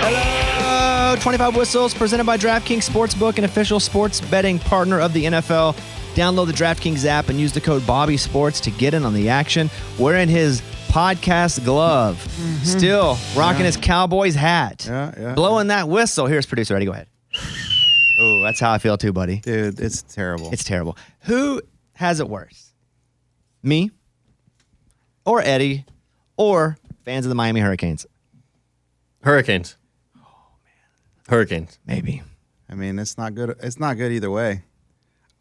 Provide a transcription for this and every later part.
Hello, 25 Whistles, presented by DraftKings Sportsbook, an official sports betting partner of the NFL. Download the DraftKings app and use the code BobbySports to get in on the action. Wearing his podcast glove, still rocking his Cowboys hat, blowing that whistle. Here's producer Eddie. Go ahead. Oh, that's how I feel too, buddy. Dude, it's terrible. It's terrible. Who has it worse? Me or Eddie or fans of the Miami Hurricanes? Hurricanes. Oh, man. Hurricanes. Maybe. I mean, it's not good. It's not good either way.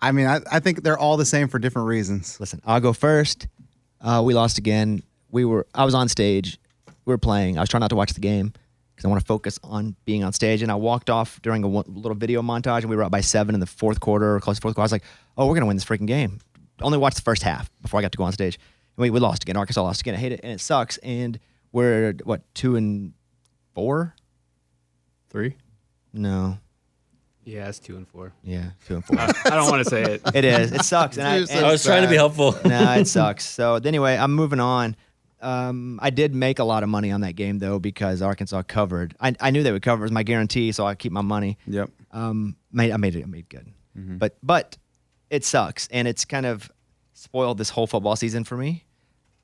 I mean, I think they're all the same for different reasons. Listen, I'll go first. We lost again. I was on stage. We were playing. I was trying not to watch the game because I want to focus on being on stage. And I walked off during a little video montage, and we were up by 7 in the fourth quarter, or close to fourth quarter. I was like, oh, we're going to win this freaking game. Only watched the first half before I got to go on stage. And we lost again. Arkansas lost again. I hate it, and it sucks. And we're, 2-4? 3? No. Yeah, it's 2-4. Yeah, 2-4. I don't want to say it. It is. It sucks. And I was trying to be helpful. No, it sucks. So anyway, I'm moving on. I did make a lot of money on that game, though, because Arkansas covered. I knew they would cover. It was my guarantee, so I keep my money. Yep. I made good. But it sucks, and it's kind of spoiled this whole football season for me.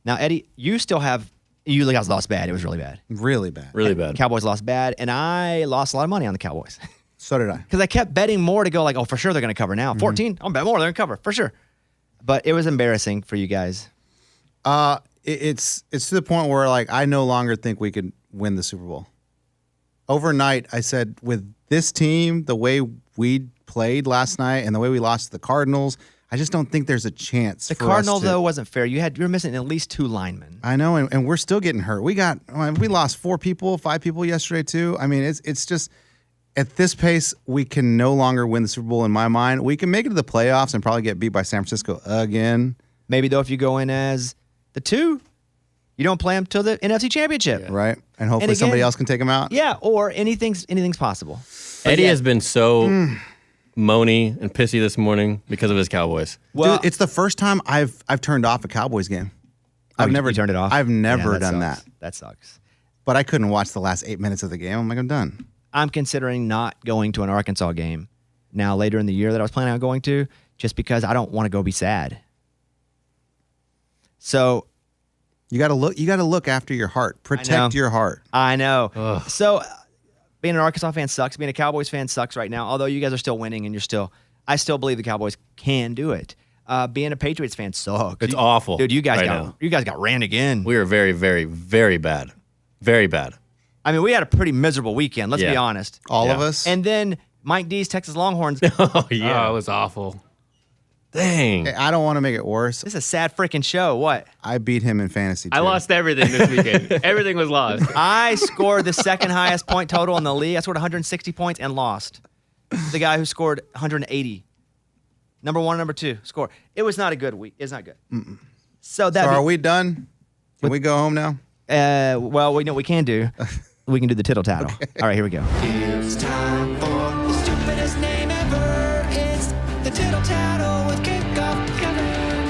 Now, Eddie, you guys lost bad. It was really bad. Really bad. Really bad. Cowboys lost bad, and I lost a lot of money on the Cowboys. So did I. Because I kept betting more to go like, oh, for sure they're going to cover now. 14, I'll bet more. They're going to cover, for sure. But it was embarrassing for you guys. It's to the point where, like, I no longer think we could win the Super Bowl. Overnight, I said, with this team, the way we played last night and the way we lost to the Cardinals, I just don't think there's a chance. The Cardinals, though, wasn't fair. You were missing at least 2 linemen. I know, and we're still getting hurt. We lost 5 people yesterday, too. I mean, it's just... At this pace, we can no longer win the Super Bowl in my mind. We can make it to the playoffs and probably get beat by San Francisco again. Maybe, though, if you go in as the 2, you don't play them till the NFC Championship. Yeah. Right? And hopefully somebody else can take them out. Yeah, or anything's possible. Eddie has been so moany and pissy this morning because of his Cowboys. Well, dude, it's the first time I've turned off a Cowboys game. I've never turned it off. I've never done sucks. that. That sucks. But I couldn't watch the last 8 minutes of the game. I'm like, I'm done. I'm considering not going to an Arkansas game now later in the year that I was planning on going to, just because I don't want to go be sad. So you got to look after your heart. Protect your heart. I know. Ugh. So being an Arkansas fan sucks. Being a Cowboys fan sucks right now. Although you guys are still winning, and I still believe the Cowboys can do it. Being a Patriots fan sucks. It's awful. Dude, you guys right got ran again. We were very, very, very bad. Very bad. I mean, we had a pretty miserable weekend, let's be honest. All of us. And then Mike D's Texas Longhorns. Oh, yeah. Oh, it was awful. Dang. Hey, I don't want to make it worse. This is a sad freaking show. What? I beat him in fantasy, too. I lost everything this weekend. Everything was lost. I scored the second highest point total in the league. I scored 160 points and lost. The guy who scored 180. Number 1, number 2 score. It was not a good week. It's not good. So are we done? Can we go home now? Well, we know what we can do. We can do the tittle tattle. Okay. All right, here we go. It's time for the stupidest name ever. It's the tittle tattle with kickoff Kevin.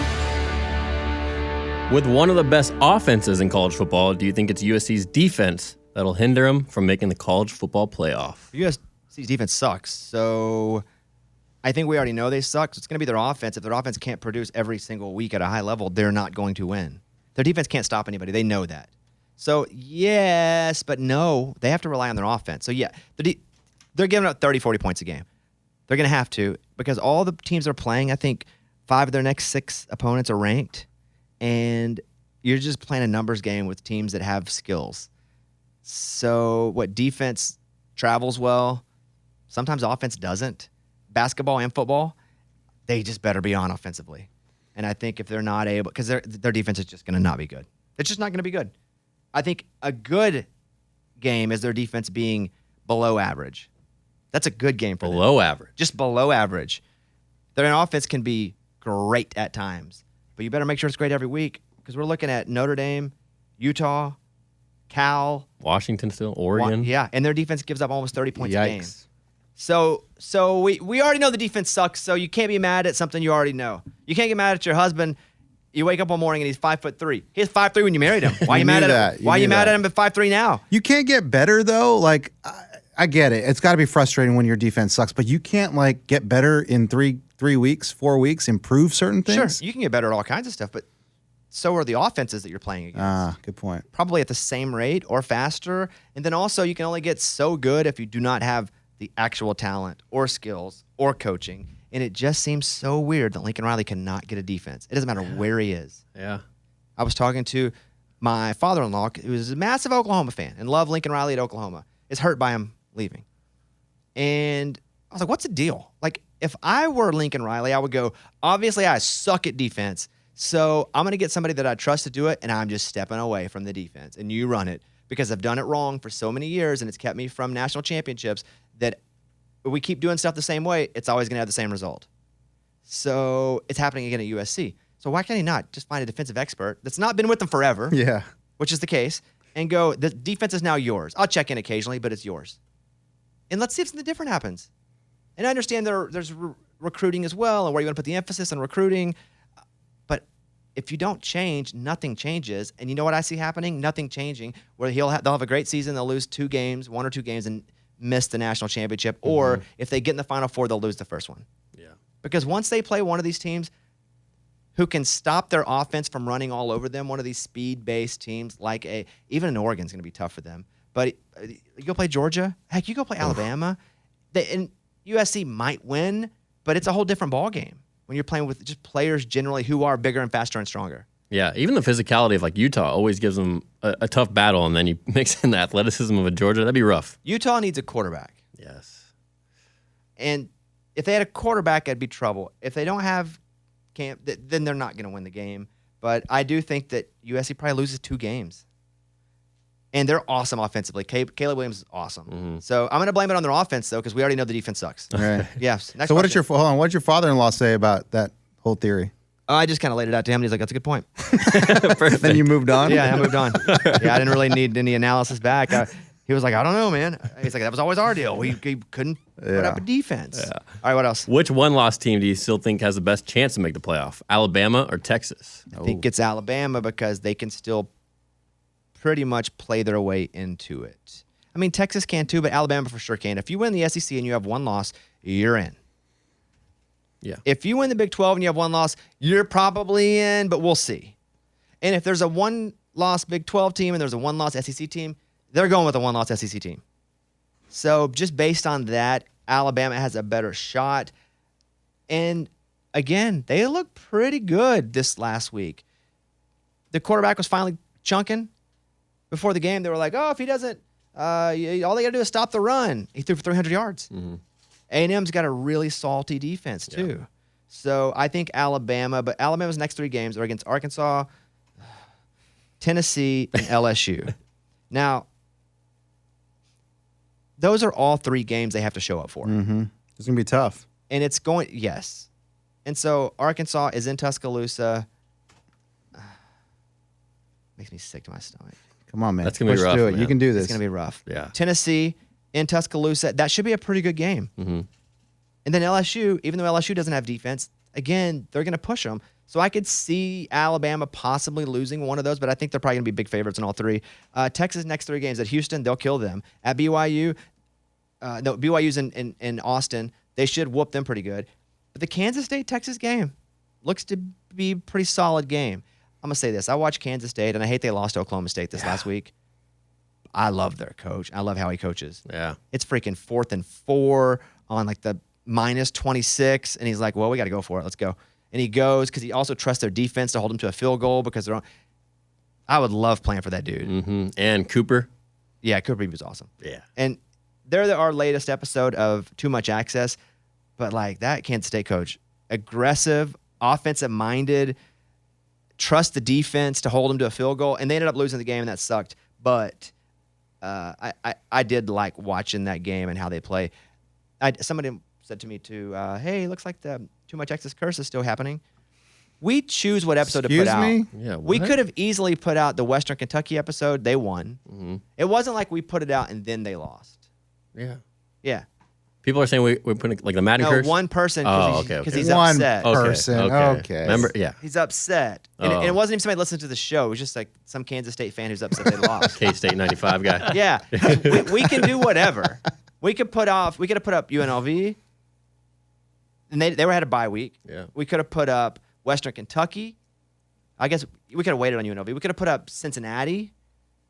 With one of the best offenses in college football, do you think it's USC's defense that'll hinder them from making the college football playoff? USC's defense sucks, so I think we already know they suck. So it's going to be their offense. If their offense can't produce every single week at a high level, they're not going to win. Their defense can't stop anybody. They know that. So, yes, but no. They have to rely on their offense. So, yeah, they're giving up 30, 40 points a game. They're going to have to because all the teams they're playing, I think 5 of their next 6 opponents are ranked, and you're just playing a numbers game with teams that have skills. So, defense travels well. Sometimes offense doesn't. Basketball and football, they just better be on offensively. And I think if they're not able, because their defense is just going to not be good. It's just not going to be good. I think a good game is their defense being below average. That's a good game for them. Below average. Just below average. Their offense can be great at times, but you better make sure it's great every week because we're looking at Notre Dame, Utah, Cal. Washington still, Oregon. Yeah, and their defense gives up almost 30 points a game. Yikes. So we already know the defense sucks, so you can't be mad at something you already know. You can't get mad at your husband You wake up one morning and he's 5'3". He's 5'3" when you married him. Why You you mad knew at that. him? You Why knew you mad that. at him at 5'3" now? You can't get better though. Like I get it. It's got to be frustrating when your defense sucks, but you can't like get better in 3 weeks, 4 weeks, improve certain things. Sure, you can get better at all kinds of stuff, but so are the offenses that you're playing against. Ah, good point. Probably at the same rate or faster. And then also, you can only get so good if you do not have the actual talent or skills or coaching. And it just seems so weird that Lincoln Riley cannot get a defense. It doesn't matter where he is. Yeah. I was talking to my father-in-law, who is a massive Oklahoma fan and loved Lincoln Riley at Oklahoma. Is hurt by him leaving. And I was like, what's the deal? Like, if I were Lincoln Riley, I would go, obviously, I suck at defense. So I'm going to get somebody that I trust to do it, and I'm just stepping away from the defense. And you run it because I've done it wrong for so many years, and it's kept me from national championships that if we keep doing stuff the same way, it's always going to have the same result. So it's happening again at USC. So why can't he not just find a defensive expert that's not been with them forever, Yeah. which is the case, and go, the defense is now yours. I'll check in occasionally, but it's yours. And let's see if something different happens. And I understand there's recruiting as well, and where you want to put the emphasis on recruiting. But if you don't change, nothing changes. And you know what I see happening? Nothing changing. Where they'll have a great season, they'll lose 2 games, 1 or 2 games, and miss the national championship. Or if they get in the Final Four, they'll lose the first one. Yeah. Because once they play one of these teams who can stop their offense from running all over them, one of these speed-based teams like even an Oregon's going to be tough for them. But you go play Georgia. Heck, you go play Alabama. And USC might win, but it's a whole different ballgame when you're playing with just players generally who are bigger and faster and stronger. Yeah, even the physicality of like Utah always gives them a tough battle, and then you mix in the athleticism of a Georgia, that'd be rough. Utah needs a quarterback. Yes. And if they had a quarterback, it'd be trouble. If they don't have Cam, then they're not going to win the game. But I do think that USC probably loses 2 games. And they're awesome offensively. Caleb Williams is awesome. So I'm going to blame it on their offense, though, because we already know the defense sucks. Right. Yes. Next So what did question. hold on? What did your father-in-law say about that whole theory? I just kind of laid it out to him, and he's like, that's a good point. Then you moved on. Yeah, I moved on. Yeah, I didn't really need any analysis back. He was like, I don't know, man. He's like, that was always our deal. We couldn't put up a defense. Yeah. All right, what else? Which one-loss team do you still think has the best chance to make the playoff? Alabama or Texas? I think it's Alabama because they can still pretty much play their way into it. I mean, Texas can too, but Alabama for sure can. If you win the SEC and you have 1 loss, you're in. Yeah. If you win the Big 12 and you have 1 loss, you're probably in, but we'll see. And if there's a 1-loss Big 12 team and there's a 1-loss SEC team, they're going with a 1-loss SEC team. So just based on that, Alabama has a better shot. And again, they look pretty good this last week. The quarterback was finally chunking. Before the game, they were like, oh, if he doesn't, all they got to do is stop the run. He threw for 300 yards. A&M's got a really salty defense, too. Yeah. So I think Alabama, but Alabama's next 3 games are against Arkansas, Tennessee, and LSU. Now, those are all 3 games they have to show up for. Mm-hmm. It's going to be tough. And it's going, yes. And so Arkansas is in Tuscaloosa. Makes me sick to my stomach. Come on, man. That's going to be Push rough, through it. man. You can do this. It's going to be rough. Yeah. Tennessee in Tuscaloosa, that should be a pretty good game. Mm-hmm. And then LSU, even though LSU doesn't have defense, again, they're going to push them. So I could see Alabama possibly losing one of those, but I think they're probably going to be big favorites in all 3. Texas next 3 games. At Houston, they'll kill them. At BYU, BYU's in Austin. They should whoop them pretty good. But the Kansas State-Texas game looks to be a pretty solid game. I'm going to say this. I watched Kansas State, and I hate they lost to Oklahoma State this last week. I love their coach. I love how he coaches. Yeah. It's freaking 4th and 4 on like the minus 26, and he's like, well, we got to go for it. Let's go. And he goes because he also trusts their defense to hold them to a field goal because they're on. I would love playing for that dude. Mm-hmm. And Cooper? Yeah, Cooper Beebe was awesome. Yeah. And they're our latest episode of Too Much Access, but like that Kansas State coach, aggressive, offensive-minded, trust the defense to hold them to a field goal, and they ended up losing the game, and that sucked. But I did like watching that game and how they play. Somebody said to me too, hey, looks like the Too Much Access curse is still happening. We choose what episode to put out. Excuse me? Yeah, We what? could have easily put out the Western Kentucky episode. They won. Mm-hmm. It wasn't like we put it out and then they lost. Yeah. Yeah. People are saying we're putting like the Madden No, curse. one person Oh, because okay, okay. he's One upset. person. Okay. Remember? Yeah. He's upset. And Oh. it wasn't even somebody listening to the show. It was just like some Kansas State fan who's upset they lost. K-State 95 guy. Yeah. We can do whatever. We could have put up UNLV, and they had a bye week. Yeah. We could have put up Western Kentucky. I guess we could have waited on UNLV. We could have put up Cincinnati,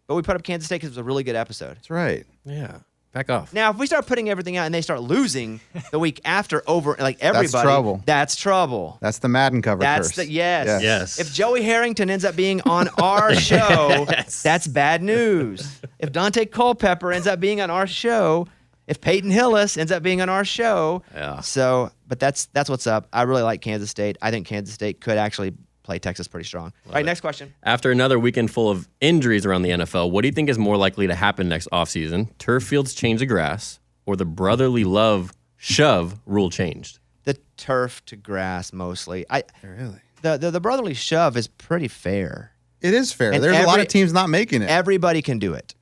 but we put up Kansas State because it was a really good episode. That's right. Yeah. Back off. Now, if we start putting everything out and they start losing the week after over, like everybody, trouble. That's trouble. That's the Madden cover That's curse. the yes. Yes. If Joey Harrington ends up being on our show, that's bad news. If Dante Culpepper ends up being on our show, if Peyton Hillis ends up being on our show, Yeah. So, but that's what's up. I really like Kansas State. I think Kansas State could actually play Texas pretty strong. All right, next question. After another weekend full of injuries around the NFL, what do you think is more likely to happen next offseason? Turf fields change the grass or the brotherly love shove rule changed? The turf to grass mostly. Really? The brotherly shove is pretty fair. It is fair. And There's a lot of teams not making it. Everybody can do it.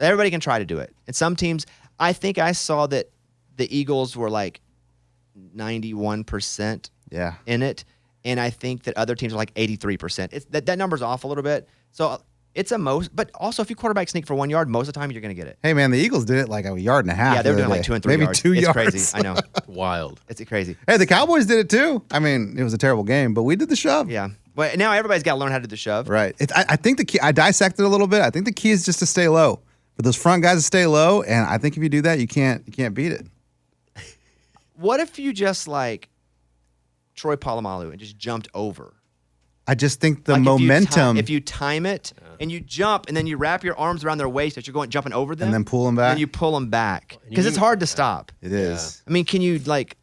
Everybody can try to do it. And some teams, I think I saw that the Eagles were like 91% Yeah. in it. And I think that other teams are like 83%. That number's off a little bit. So it's a most, but also if you quarterback sneak for 1 yard, most of the time you're going to get it. Hey, man, the Eagles did it like a yard and a half. Yeah, they were the doing other like day. 2 and 3 Maybe yards. 2 it's yards. crazy. I know. Wild. It's crazy. Hey, the Cowboys did it too. I mean, it was a terrible game, but we did the shove. Yeah. Well, now everybody's got to learn how to do the shove. Right. I think the key, I dissected it a little bit. I think the key is just to stay low. For those front guys to stay low, and I think if you do that, you can't beat it. What if you just like Troy Polamalu and just jumped over? I just think the Like momentum If you time it and you jump and then you wrap your arms around their waist as you're going jumping over them, and then pull them back. and you pull them back because it's hard to stop. It is. I mean, can you like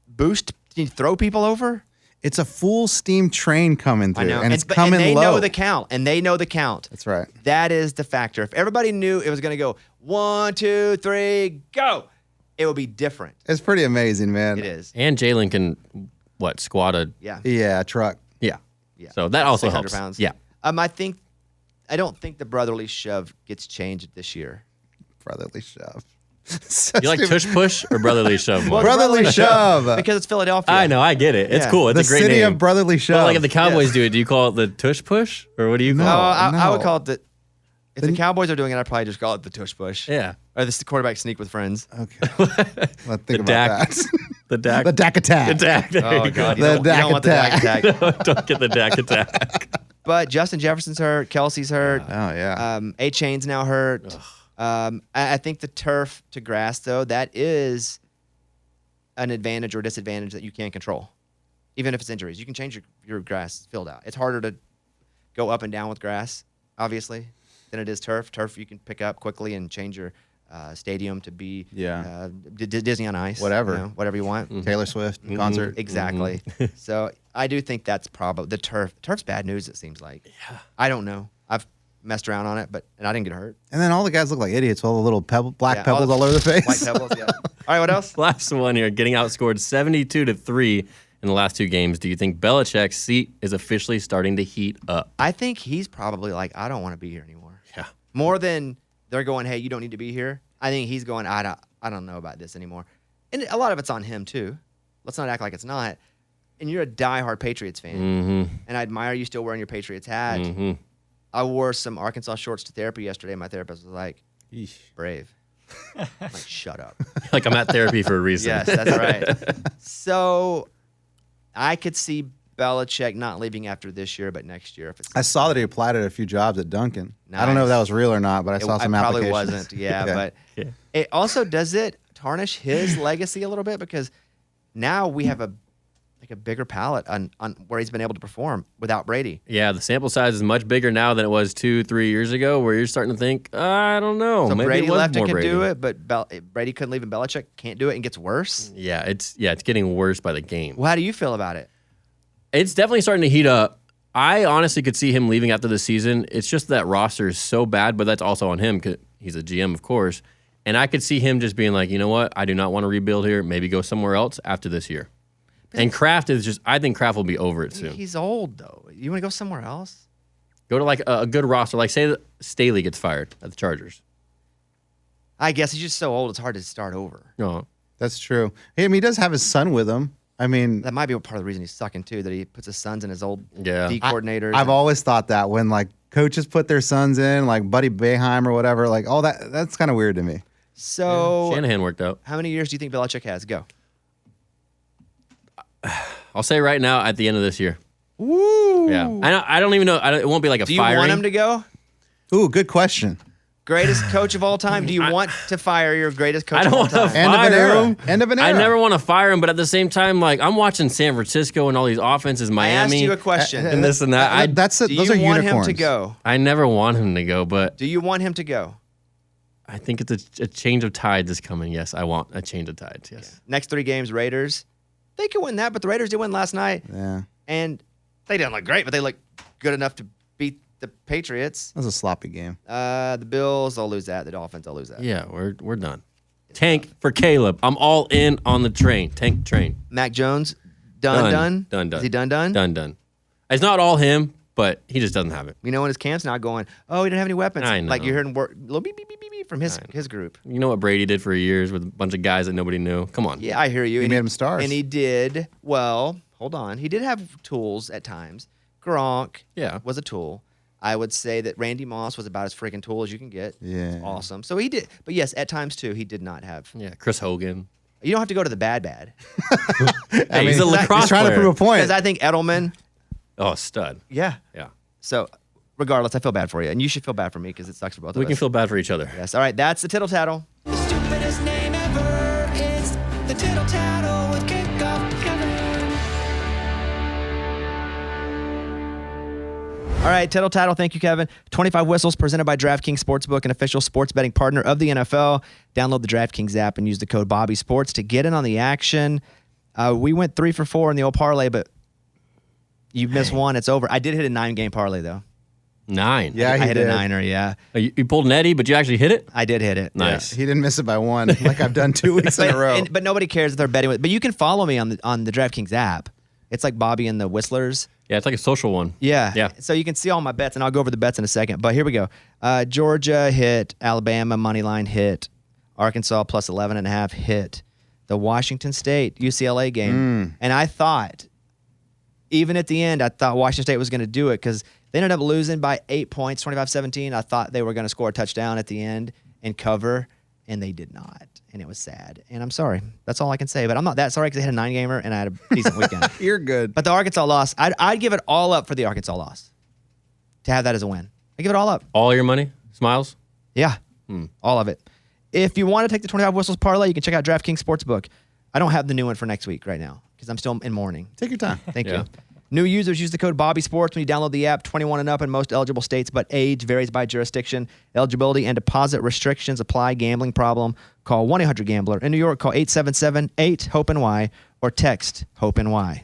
boost? Can you throw people over? It's a full steam train coming through, I know, and it's but- coming and they low. know the count, and they know the count. That's right. That is the factor. If everybody knew it was going to go 1, 2, 3, go, it would be different. It's pretty amazing, man. It is. And Jalen can, squat a, Yeah. Yeah, truck. yeah. Yeah. So that also 600 helps. pounds. Yeah. I don't think the brotherly shove gets changed this year. Brotherly shove. You like tush push or brotherly shove more? Brotherly shove. Because it's Philadelphia. I know, I get it. It's Yeah. cool. It's the a great city name. of brotherly shove. Well, like if the Cowboys do it, do you call it the tush push or what do you No, call it? I would no. call it the. If the Cowboys are doing it, I'd probably just call it the tush push. Yeah. Or the quarterback sneak with friends. Okay. Let's think The about Dak. that. The Dak. The Dak attack. The Dak. There Oh you God, go. you don't want the Dak attack. Don't get the Dak attack. But Justin Jefferson's hurt. Kelsey's hurt. Oh yeah. A-Chain's now hurt. I think the turf to grass, though, that is an advantage or disadvantage that you can't control. Even if it's injuries, you can change your grass field out. It's harder to go up and down with grass, obviously, than it is turf. Turf you can pick up quickly and change your stadium to be Disney on Ice. Whatever. Whatever you want. Taylor Swift concert. Exactly. So I do think that's probably the turf. Turf's bad news, it seems like. Yeah. I don't know. I've messed around on it, and I didn't get hurt. And then all the guys look like idiots with all the little black Yeah, pebbles all over their face. White pebbles, yeah. All right, what else? Last one here, getting outscored 72-3 in the last two games. Do you think Belichick's seat is officially starting to heat up? I think he's probably like, I don't want to be here anymore. Yeah. More than they're going, hey, you don't need to be here. I think he's going, I don't know about this anymore. And a lot of it's on him, too. Let's not act like it's not. And you're a diehard Patriots fan. Mm-hmm. And I admire you still wearing your Patriots hat. Mm-hmm. I wore some Arkansas shorts to therapy yesterday. My therapist was like, Yeesh. brave. I'm like, shut up. Like I'm at therapy for a reason. Yes, that's right. So I could see Belichick not leaving after this year, but next year if it's. I saw that he applied at a few jobs at Duncan. I don't know if Nice. that was real or not, but I saw some I probably applications. wasn't. Yeah, Yeah. but Yeah. it also does it tarnish his legacy a little bit because now we have a bigger palette on where he's been able to perform without Brady. Yeah, the sample size is much bigger now than it was 2-3 years ago, where you're starting to think, I don't know. So Maybe Brady it was left and more could Brady. do it, but Brady couldn't leave and Belichick can't do it and gets worse. Yeah, it's getting worse by the game. Well, how do you feel about it? It's definitely starting to heat up. I honestly could see him leaving after the season. It's just that roster is so bad, but that's also on him because he's a GM, of course. And I could see him just being like, you know what? I do not want to rebuild here. Maybe go somewhere else after this year. And Kraft is just, I think Kraft will be over it soon. He's old though. You want to go somewhere else? Go to like a good roster. Like say that Staley gets fired at the Chargers. I guess he's just so old. It's hard to start over. No. That's true. Hey, I mean, he does have his son with him. I mean, That might be part of the reason he's sucking too. That he puts his sons in his old Yeah. D coordinators. I've always thought that when like coaches put their sons in, like Buddy Boeheim or whatever, like all that's kind of weird to me. So Shanahan worked out. how many years do you think Belichick has? Go. I'll say right now at the end of this year. Woo. Yeah. I don't even know. It won't be like a Do you firing. want him to go? Ooh, good question. Greatest coach of all time. Do you want to fire your greatest coach I of don't all want to time? End of an fire era. him. End of an era. I never want to fire him, but at the same time, like I'm watching San Francisco and all these offenses, I Miami, asked you a question. and this and that. That's Do those you are want unicorns. him to go? I never want him to go, but Do you want him to go? I think it's a change of tides is coming. Yes, I want a change of tides. Yes. Next 3 games, Raiders. They could win that, but the Raiders did win last night, Yeah, and they didn't look great, but they look good enough to beat the Patriots. that was a sloppy game. The Bills, they'll lose that. The Dolphins, they'll lose that. Yeah, we're done. Tank for Caleb. I'm all in on the train. Tank train. Mac Jones, done. Done. Is he done? Done. It's not all him, but he just doesn't have it. You know, when his camp's not going, oh, he didn't have any weapons. I know. Like you're hearing little beep, beep, beep, beep, beep from his group. You know what Brady did for years with a bunch of guys that nobody knew? Come on. Yeah, I hear you. He And made 'em stars. And he did, well, hold on. He did have tools at times. Gronk Yeah. was a tool. I would say that Randy Moss was about as freaking tool as you can get. Yeah. It's awesome. So he did. But yes, at times too, he did not have. Yeah, Chris Hogan. You don't have to go to the bad. Hey, he's a lacrosse He's trying player. to prove a point. Because I think Edelman, Oh, stud. yeah. Yeah. So regardless, I feel bad for you. And you should feel bad for me because it sucks for both We of can us. feel bad for each other. Yes. All right. That's the tittle tattle. The stupidest name ever. It's the tittle tattle with kickoff Kevin. All right, tittle tattle. Thank you, Kevin. 25 Whistles presented by DraftKings Sportsbook, an official sports betting partner of the NFL. Download the DraftKings app and use the code BobbySports to get in on the action. We went 3 for 4 in the old parlay, but you missed one. It's over. I did hit a 9-game parlay, though. 9. Yeah, I he hit did. a 9er, yeah. You pulled an Eddie, but you actually hit it? I did hit it. Nice. He didn't miss it by one, like I've done 2 weeks in a row. But nobody cares if they're betting with. But you can follow me on the DraftKings app. It's like Bobby and the Whistlers. Yeah, it's like a social one. Yeah. Yeah. So you can see all my bets, and I'll go over the bets in a second. But here we go. Georgia hit. Alabama money line hit. Arkansas plus 11.5 hit. The Washington State UCLA game. And I thought, even at the end, I thought Washington State was going to do it because they ended up losing by 8 points, 25-17. I thought they were going to score a touchdown at the end and cover, and they did not. And it was sad. And I'm sorry. That's all I can say. But I'm not that sorry because they had a 9-gamer and I had a decent weekend. You're good. But the Arkansas loss, I'd give it all up for the Arkansas loss to have that as a win. I give it all up. All your money? Smiles? Yeah, all of it. If you want to take the 25 Whistles parlay, you can check out DraftKings Sportsbook. I don't have the new one for next week right now because I'm still in mourning. Take your time. Thank Yeah. you. New users use the code BobbySports when you download the app. 21 and up in most eligible states, but age varies by jurisdiction. Eligibility and deposit restrictions apply. Gambling problem? Call 1-800-GAMBLER. In New York, call 877-8-HOPE-NY or text HOPE-NY.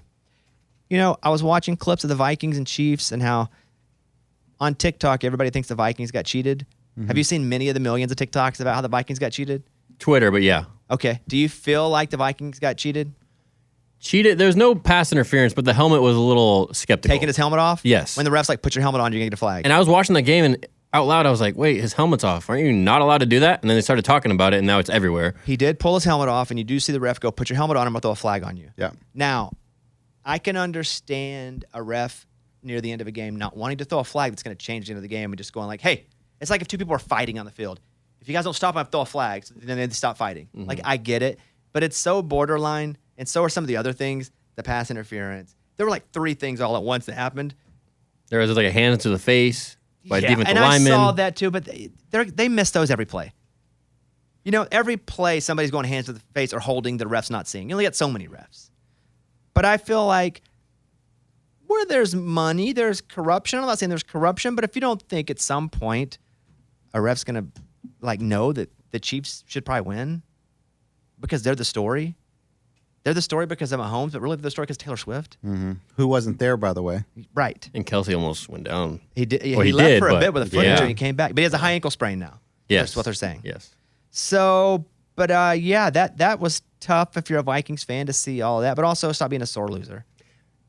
You know, I was watching clips of the Vikings and Chiefs and how on TikTok everybody thinks the Vikings got cheated. Have you seen many of the millions of TikToks about how the Vikings got cheated? Twitter, but yeah. Okay. Do you feel like the Vikings got cheated? Cheated. There's no pass interference, but the helmet was a little skeptical. Taking his helmet off? Yes. When the ref's like, put your helmet on, you're going to get a flag. And I was watching the game, and out loud, I was like, wait, his helmet's off. Aren't you not allowed to do that? And then they started talking about it, and now it's everywhere. He did pull his helmet off, and you do see the ref go, put your helmet on, I'm going to throw a flag on you. Yeah. Now, I can understand a ref near the end of a game not wanting to throw a flag that's going to change the end of the game and just going like, hey, it's like if 2 people are fighting on the field. If you guys don't stop, I have to throw a flag, so then they stop fighting. Like, I get it, but it's so borderline, and so are some of the other things, the pass interference. There were like 3 things all at once that happened. There was like a hand to the face by a defensive and lineman. I saw that too, but they miss those every play. You know, every play somebody's going hands to the face or holding the ref's not seeing. You only get so many refs. But I feel like where there's money, there's corruption. I'm not saying there's corruption, but if you don't think at some point a ref's going to like know that the Chiefs should probably win because they're the story. They're the story because of Mahomes, but really they're the story because Taylor Swift. Who wasn't there, by the way? Right. And Kelsey almost went down. He did. Well, he he left did, for a but- bit with a foot yeah. injury and came back, but he has a high ankle sprain now. Yes. That's what they're saying. Yes. So, but yeah, that was tough if you're a Vikings fan to see all of that, but also stop being a sore loser.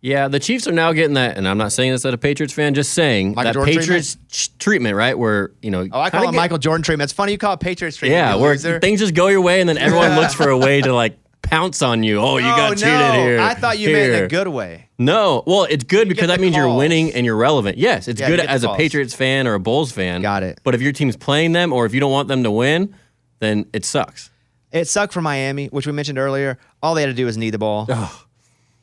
Yeah, the Chiefs are now getting that, and I'm not saying this as a Patriots fan, just saying Michael that Jordan Patriots treatment, right? Where, Oh, I call it Michael Jordan treatment. It's funny you call it Patriots treatment. Yeah, you where loser. things just go your way, and then everyone looks for a way to like pounce on you. Oh, you got cheated here. I thought you meant in a good way. No, well, it's good because get that the means you're calls. winning and you're relevant. Yes, it's Yeah, you good get the as a calls. Patriots fan or a Bulls fan. Got it. But if your team's playing them, or if you don't want them to win, then it sucks. It sucked for Miami, which we mentioned earlier. All they had to do was knee the ball.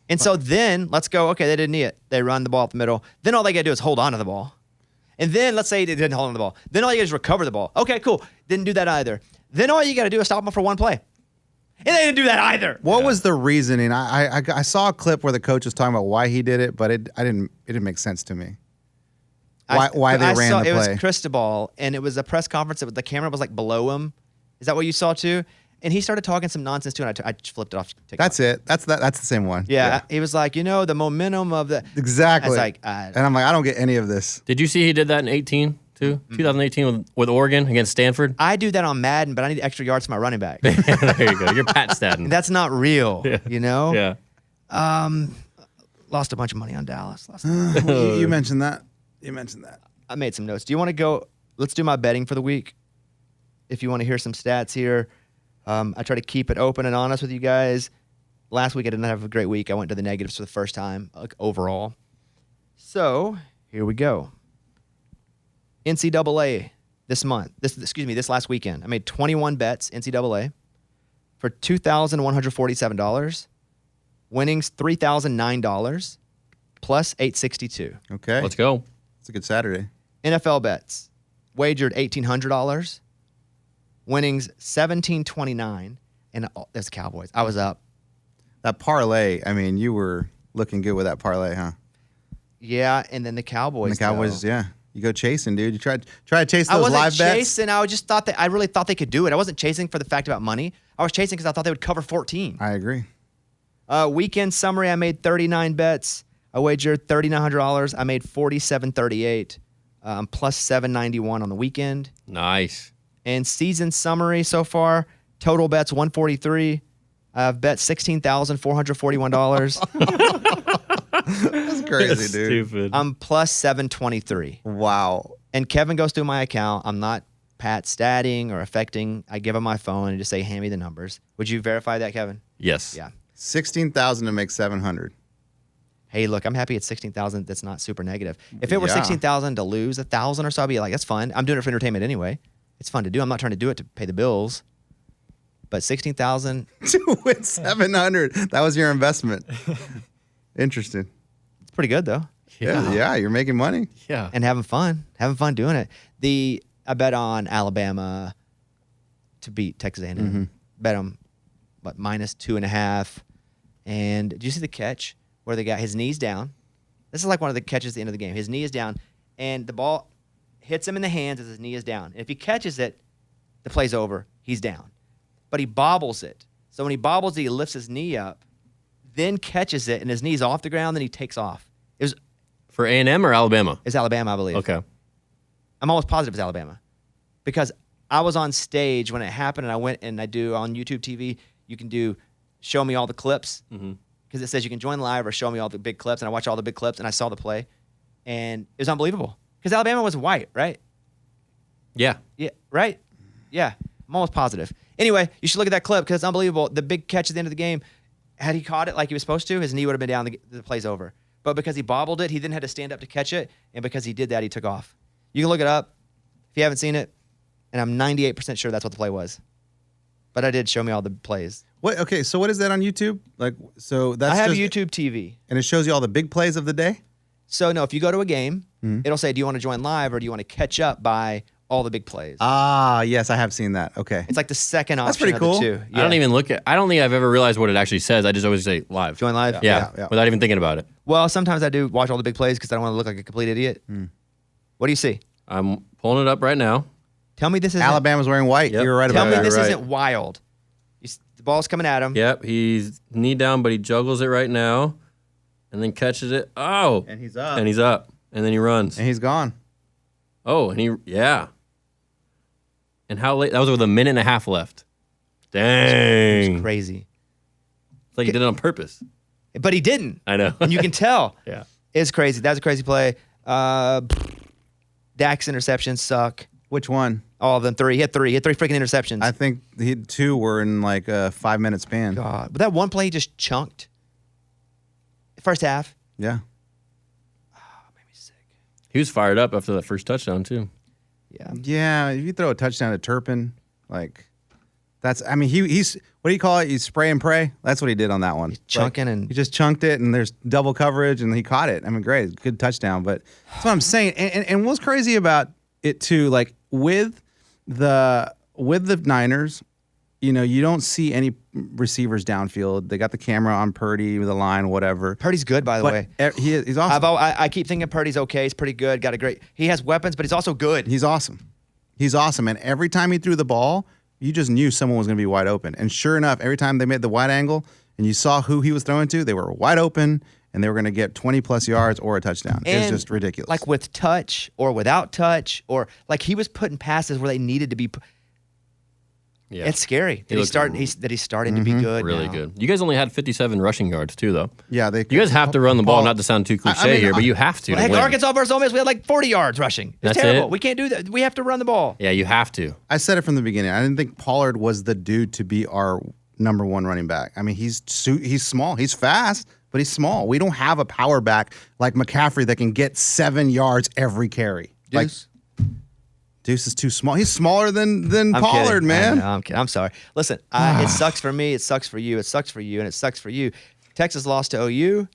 And so then let's go, okay, they didn't knee it. They run the ball up the middle. Then all they got to do is hold on to the ball. And then let's say they didn't hold on to the ball. Then all you got to do is recover the ball. Okay, cool. Didn't do that either. Then all you got to do is stop them for one play. And they didn't do that either. What was the reasoning? I saw a clip where the coach was talking about why he did it, but it didn't make sense to me. Why they ran the play? It was Cristobal, and it was a press conference. The camera was like below him. Is that what you saw too? And he started talking some nonsense too, and I just flipped it off TikTok. That's it. That's the same one. Yeah, he was like, the momentum of the Exactly. I was like, and I'm like, I don't get any of this. Did you see he did that in 18 too? 2018 with Oregon against Stanford. I do that on Madden, but I need extra yards for my running back. There you go. You're Pat Staten. That's not real, Yeah. Lost a bunch of money on Dallas last night. You mentioned that. You mentioned that. I made some notes. Do you want to go? Let's do my betting for the week. If you want to hear some stats here, I try to keep it open and honest with you guys. Last week I didn't have a great week. I went to the negatives for the first time, like overall. So here we go. NCAA this last weekend. I made 21 bets NCAA for $2,147. Winnings $3,009 plus $862. Okay. Let's go. It's a good Saturday. NFL bets wagered $1,800. Winnings $1,729, and that's Cowboys. I was up. That parlay, I mean, you were looking good with that parlay, huh? Yeah, and then the Cowboys. And the Cowboys, though. yeah. You go chasing, dude. You try to chase I those wasn't live bets. chasing. I just thought that I really thought they could do it. I wasn't chasing for the fact about money. I was chasing because I thought they would cover 14. I agree. Weekend summary: I made 39 bets. I wagered $3,900. I made $47.38, plus $791 on the weekend. Nice. And season summary so far: total bets 143. I've bet $16,441. That's crazy, dude. Stupid. I'm plus 723. Wow. And Kevin goes through my account. I'm not Pat statting or affecting. I give him my phone and just say, hand me the numbers. Would you verify that, Kevin? Yes. Yeah. 16,000 to make 700. Hey, look, I'm happy it's 16,000. That's not super negative. If it were Yeah. 16,000 to lose 1,000 or so, I'd be like, that's fun. I'm doing it for entertainment anyway. It's fun to do. I'm not trying to do it to pay the bills. But 16,000, To win 700. That was your investment. Interesting. it's pretty good though. Yeah, you're making money. Yeah. And having fun doing it. I bet on Alabama to beat Texas A&M. Mm-hmm. Bet them, minus 2.5. And did you see the catch where the guy, his knee's down? This is like one of the catches at the end of the game. His knee is down, and the ball hits him in the hands as his knee is down. And if he catches it, the play's over. He's down. But he bobbles it. So when he bobbles it, he lifts his knee up, then catches it, and his knee's off the ground, then he takes off. It For A&M or Alabama? was Alabama, I believe. Okay. I'm almost positive it's Alabama because I was on stage when it happened, and I went and I do on YouTube TV. You can do show me all the clips because it says you can join live or show me all the big clips, and I watch all the big clips, and I saw the play, and it was unbelievable because Alabama was white, right? Yeah. Yeah, right? Yeah, I'm almost positive. Anyway, you should look at that clip because it's unbelievable. The big catch at the end of the game, had he caught it like he was supposed to, his knee would have been down. The play's over. But because he bobbled it, he then had to stand up to catch it, and because he did that, he took off. You can look it up if you haven't seen it, and I'm 98% sure that's what the play was. But I did show me all the plays. What? Okay, so what is that on YouTube? Like, so that's I have just, YouTube TV. and it shows you all the big plays of the day. So, no, if you go to a game, it'll say, do you want to join live or do you want to catch up by all the big plays? Ah, yes, I have seen that. Okay. It's like the second option That's pretty of cool. the two. I don't even look at. I don't think I've ever realized what it actually says. I just always say live. Join live? Yeah. Yeah. Without even thinking about it. Well, sometimes I do watch all the big plays because I don't want to look like a complete idiot. What do you see? I'm pulling it up right now. Tell me this isn't. Alabama's wearing white. Yep. You were right Tell about me that. this right. isn't wild. The ball's coming at him. Yep. He's knee down, but he juggles it right now, and then catches it. Oh. And he's up. And he's up, and then he runs. And he's gone. Oh, and yeah. And how late? That was with a minute and a half left. Dang. It's crazy. It's like he did it on purpose. but he didn't. I know. And you can tell. Yeah. It's crazy. That's a crazy play. Dak's interceptions suck. Which one? All of them. Three. He had three freaking interceptions. I think he had 2 were in like a 5-minute span. God. But that one play he just chunked. First half. Yeah. Made me sick. He was fired up after that first touchdown too. Yeah. Yeah, if you throw a touchdown to Turpin, like that's I mean he's what do you call it? You spray and pray? That's what he did on that one. He's chunking and he just chunked it and there's double coverage and he caught it. I mean, great, good touchdown. But that's what I'm saying. And what's crazy about it too, like with the Niners, you know, you don't see any receivers downfield. They got the camera on Purdy with the line, whatever. Purdy's good, by the But way. he's awesome. I keep thinking Purdy's okay. He's pretty good. Got a great. He has weapons, but he's also good. He's awesome. He's awesome. And every time he threw the ball, you just knew someone was going to be wide open. And sure enough, every time they made the wide angle and you saw who he was throwing to, they were wide open and they were going to get 20-plus yards or a touchdown. It's And, just ridiculous. Like with touch or without touch, or like he was putting passes where they needed to be. Yeah. It's scary that looked he's starting to be good. really now. good. You guys only had 57 rushing yards too, though. yeah, they. You guys have to run the ball, Paul- not to sound too cliche mean, here, but you have to. Well, to heck, win. Arkansas versus Ole Miss, we had like 40 yards rushing. It's That's terrible. it? We can't do that. We have to run the ball. Yeah, you have to. I said it from the beginning. I didn't think Pollard was the dude to be our number 1 running back. I mean, he's small. He's fast, but he's small. We don't have a power back like McCaffrey that can get 7 yards every carry. Like, Deuce? Deuce is too small. He's smaller than I'm Pollard, kidding. man. I know, I'm kidding. I'm sorry. Listen, it sucks for me. It sucks for you. It sucks for you, and it sucks for you. Texas lost to OU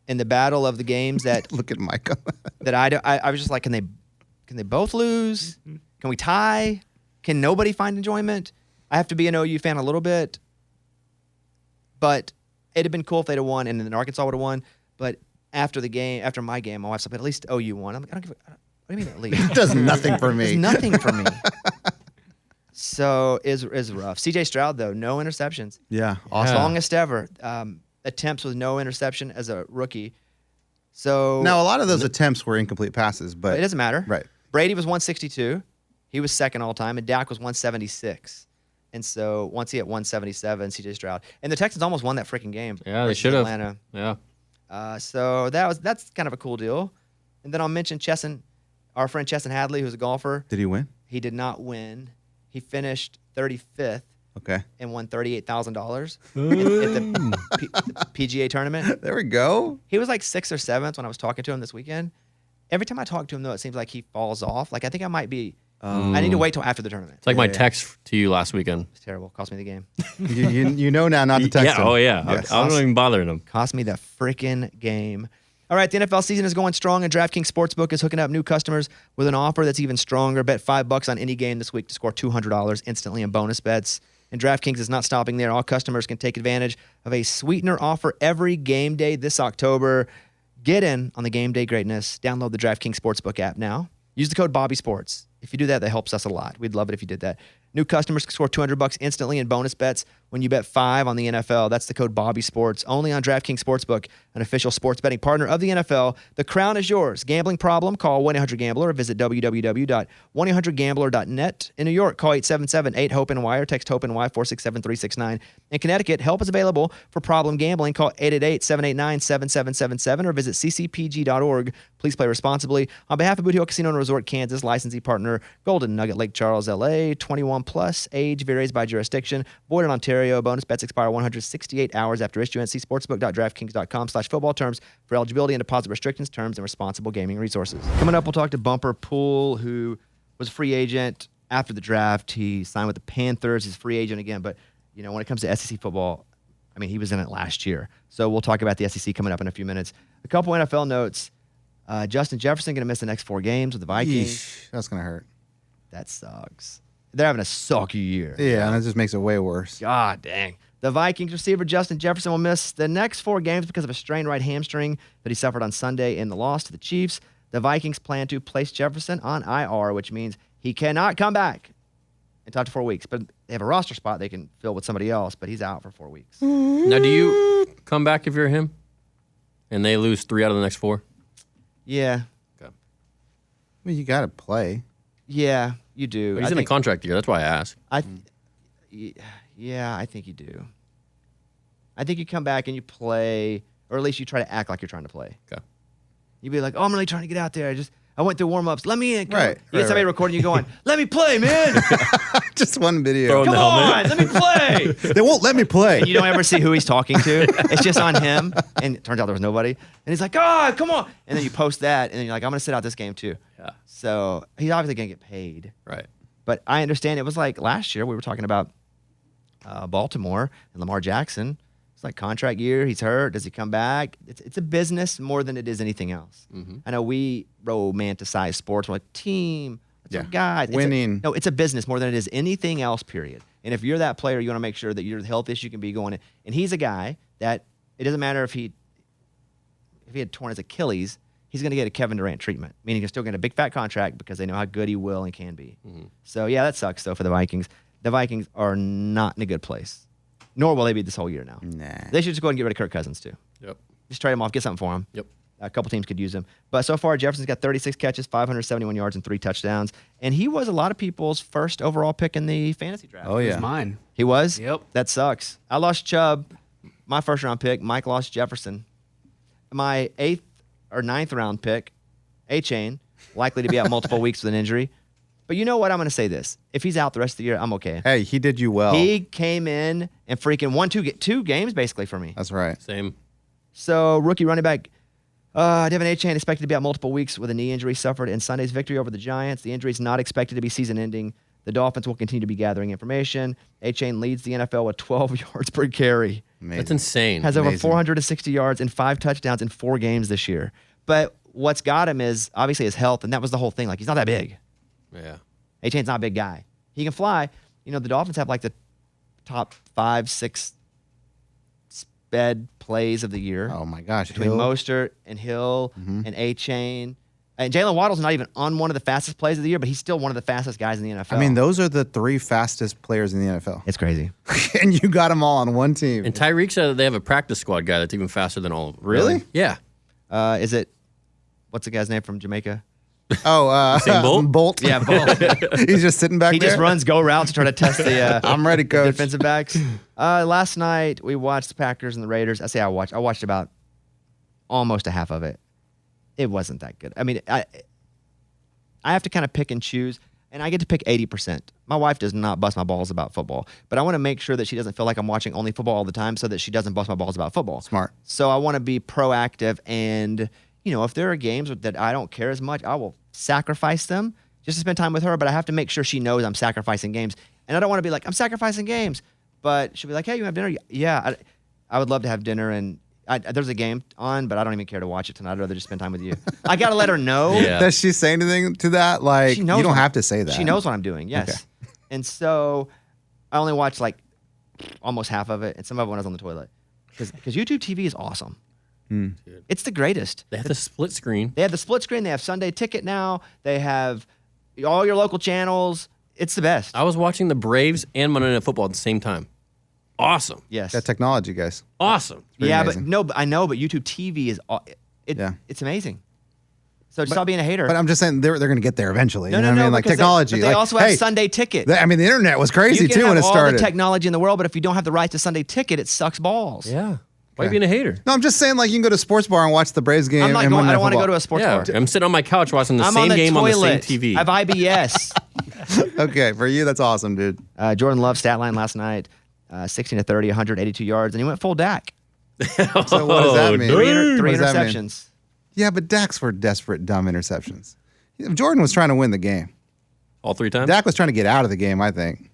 in the battle of the games that Look at Micah. that I was just like, can they both lose? Can we tie? Can nobody find enjoyment? I have to be an OU fan a little bit, but it'd have been cool if they'd have won and then Arkansas would have won. But after my game, my wife said, but at least OU won. I'm like, I don't give a. What do you mean at least? It does nothing for me. It's nothing for me. So is rough. CJ Stroud though, no interceptions. Yeah, Yeah. awesome. Longest ever. Attempts with no interception as a rookie. So Now, a lot of those attempts were incomplete passes, but it doesn't matter. Right. Brady was 162. He was second all time, and Dak was 176. And so once he hit 177, CJ Stroud. And the Texans almost won that freaking game. Yeah, they versus should have. Atlanta. Yeah. So that's kind of a cool deal. And then I'll mention our friend Chesson Hadley, who's a golfer. Did he win? He did not win. He finished 35th Okay. and won $38,000 at the PGA tournament. There we go. He was like 6th or 7th when I was talking to him this weekend. Every time I talk to him, though, it seems like he falls off. Like, I think I might be. I need to wait till after the tournament. It's like my Yeah. text to you last weekend. It's terrible. Cost me the game. You know now not to text Yeah. him. Oh yeah. Yes. I don't even bother him. Cost me the freaking game. All right, the NFL season is going strong, and DraftKings Sportsbook is hooking up new customers with an offer that's even stronger. Bet $5 on any game this week to score $200 instantly in bonus bets. And DraftKings is not stopping there. All customers can take advantage of a sweetener offer every game day this October. Get in on the game day greatness. Download the DraftKings Sportsbook app now. Use the code BobbySports. If you do that helps us a lot. We'd love it if you did that. New customers can score $200 instantly in bonus bets when you bet $5 on the NFL. That's the code BobbySports. Only on DraftKings Sportsbook, an official sports betting partner of the NFL. The crown is yours. Gambling problem? Call 1-800-GAMBLER or visit www.1800gambler.net. In New York, call 877-8-HOPE-NY or text HOPE-NY 467-369. In Connecticut, help is available for problem gambling. Call 888-789-7777 or visit ccpg.org. Please play responsibly. On behalf of Boot Hill Casino and Resort Kansas, licensee partner Golden Nugget Lake Charles, LA, 21 plus, age varies by jurisdiction, void in Ontario. Bonus bets expire 168 hours after issuance. See sportsbook.draftkings.com/football terms for eligibility and deposit restrictions, terms, and responsible gaming resources. Coming up, we'll talk to Bumper Poole, who was a free agent after the draft. He signed with the Panthers. He's a free agent again, but you know when it comes to SEC football, I mean he was in it last year. So we'll talk about the SEC coming up in a few minutes. A couple NFL notes. Justin Jefferson going to miss the next 4 games with the Vikings. Yeesh, that's gonna hurt. That sucks. They're having a sucky year. Yeah, and that just makes it way worse. God dang. The Vikings receiver Justin Jefferson will miss the next 4 games because of a strained right hamstring that he suffered on Sunday in the loss to the Chiefs. The Vikings plan to place Jefferson on IR, which means he cannot come back in up to 4 weeks. But they have a roster spot they can fill with somebody else, but he's out for 4 weeks. Now, do you come back if you're him, and they lose 3 out of the next 4? Yeah. I mean, you got to play. Yeah, you do. He's I in a think, contract year. That's why I ask. yeah, I think you do. I think you come back and you play, or at least you try to act like you're trying to play. Okay. You'd be like, oh, I'm really trying to get out there. I went through warm-ups. Let me in. Come Right, on. You get somebody right. recording you going, let me play, man. Just one video. Throw in Come the helmet. on, let me play. They won't let me play. And you don't ever see who he's talking to. It's just on him. And it turns out there was nobody. And he's like, oh, come on. And then you post that, and then you're like, I'm going to sit out this game too. Yeah. So he's obviously going to get paid. Right. But I understand it was like last year we were talking about Baltimore and Lamar Jackson. It's like contract year. He's hurt. Does he come back? It's a business more than it is anything else. I know we romanticize sports. We're like, team, it's Yeah. our guys. Winning. No, it's a business more than it is anything else, period. And if you're that player, you want to make sure that you're the healthiest you can be going in. And he's a guy that it doesn't matter if he had torn his Achilles, he's going to get a Kevin Durant treatment, meaning he's still getting a big fat contract because they know how good he will and can be. So, yeah, that sucks, though, for the Vikings. The Vikings are not in a good place, nor will they be this whole year now. Nah. They should just go ahead and get rid of Kirk Cousins, too. Yep. Just trade him off, get something for him. Yep. A couple teams could use him. But so far, Jefferson's got 36 catches, 571 yards, and 3 touchdowns. And he was a lot of people's first overall pick in the fantasy draft. Oh, It's yeah. mine. He was? Yep. That sucks. I lost Chubb, my first round pick. Mike lost Jefferson. My 8th or 9th round pick, A-Chain, likely to be out multiple weeks with an injury. But you know what? I'm going to say this. If he's out the rest of the year, I'm okay. Hey, he did you well. He came in and freaking won two games basically for me. That's right. Same. So rookie running back Devin A-Chain expected to be out multiple weeks with a knee injury suffered in Sunday's victory over the Giants. The injury is not expected to be season-ending. The Dolphins will continue to be gathering information. A-Chain leads the NFL with 12 yards per carry. Amazing. That's insane. Has over Amazing. 460 yards and 5 touchdowns in 4 games this year. But what's got him is obviously his health, and that was the whole thing. Like, he's not that big. Yeah. A-Chain's not a big guy. He can fly. You know, the Dolphins have like the top 5, 6 sped plays of the year. Oh, my gosh. Between Hill. Mostert and Hill and A-Chain. And Jalen Waddle's not even on one of the fastest plays of the year, but he's still one of the fastest guys in the NFL. I mean, those are the 3 fastest players in the NFL. it's crazy. And you got them all on one team. And Tyreek said that they have a practice squad guy that's even faster than all of them. Really? Yeah. Is it, what's the guy's name from Jamaica? Oh, Usain Bolt? Bolt. Yeah, Bolt. He's just sitting back He there. just runs go routes to try to test the I'm ready, coach. defensive backs. Last night, we watched the Packers and the Raiders. I watched about almost a half of it. It wasn't that good. I mean, I have to kind of pick and choose, and I get to pick 80%. My wife does not bust my balls about football, but I want to make sure that she doesn't feel like I'm watching only football all the time so that she doesn't bust my balls about football. Smart. So I want to be proactive, and, you know, if there are games that I don't care as much, I will sacrifice them just to spend time with her, but I have to make sure she knows I'm sacrificing games. And I don't want to be like, I'm sacrificing games, but she'll be like, hey, you have dinner? Yeah, I would love to have dinner, and there's a game on, but I don't even care to watch it tonight. I'd rather just spend time with you. I got to let her know. Yeah. Does she say anything to that? Like, She you knows don't what- have to say that. She knows what I'm doing, yes. Okay. And so I only watched like almost half of it, and some of it when I was on the toilet. Because YouTube TV is awesome. It's the greatest. They have the split screen. They have the split screen. They have Sunday Ticket now. They have all your local channels. It's the best. I was watching the Braves and Monday Night Football at the same time. Awesome. Yes. Got technology, guys. Awesome. pretty Yeah, amazing. but no, I know, but YouTube TV is Yeah. it's amazing. So stop being a hater. But I'm just saying they're going to get there eventually. no, you no, know what no. I mean? Like because technology. But they like, also have hey, Sunday Ticket. I mean, the internet was You crazy can too have when it all started. the technology in the world, but if you don't have the right to Sunday Ticket, it sucks balls. Yeah. Why are Okay. you being a hater? No, I'm just saying, like, you can go to a sports bar and watch the Braves game. I'm not and going. Monday I don't Night want to go to Football. a sports Yeah. bar. I'm sitting on my couch watching the I'm same on the game toilet. on the same TV. I have IBS. Okay, for you, that's awesome, dude. Jordan Love's stat line last night, 16 to 30, 182 yards, and he went full Dak. So what does that mean? Three What does that mean? interceptions. Yeah, but Dak's for desperate, dumb interceptions. Jordan was trying to win the game. All 3 times? Dak was trying to get out of the game, I think.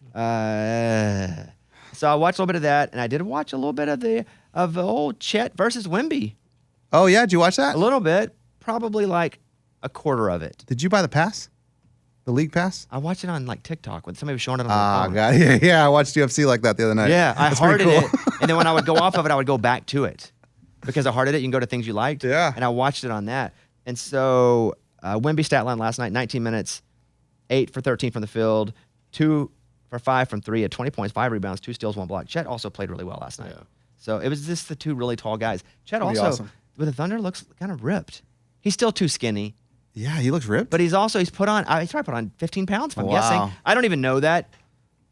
So I watched a little bit of that, and I did watch a little bit of the old Chet versus Wemby. Oh, yeah? Did you watch that? A little bit, probably like a quarter of it. Did you buy the pass? The league pass? I watched it on like TikTok when somebody was showing it on Ah, their phone. God. Yeah, I watched UFC like that the other night. Yeah, I That's pretty hearted cool. it, and then when I would go off of it, I would go back to it because I hearted it. You can go to things you liked. Yeah. And I watched it on that, and so Wemby stat line last night: 19 minutes, 8 for 13 from the field, 2 for 5 from 3 at 20 points, 5 rebounds, 2 steals, 1 block. Chet also played really well last night. Yeah. So it was just the 2 really tall guys. Chet Pretty also awesome. with the Thunder looks kind of ripped. He's still too skinny. Yeah, he looks ripped. But he's probably put on 15 pounds, if I'm Wow. guessing. I don't even know that.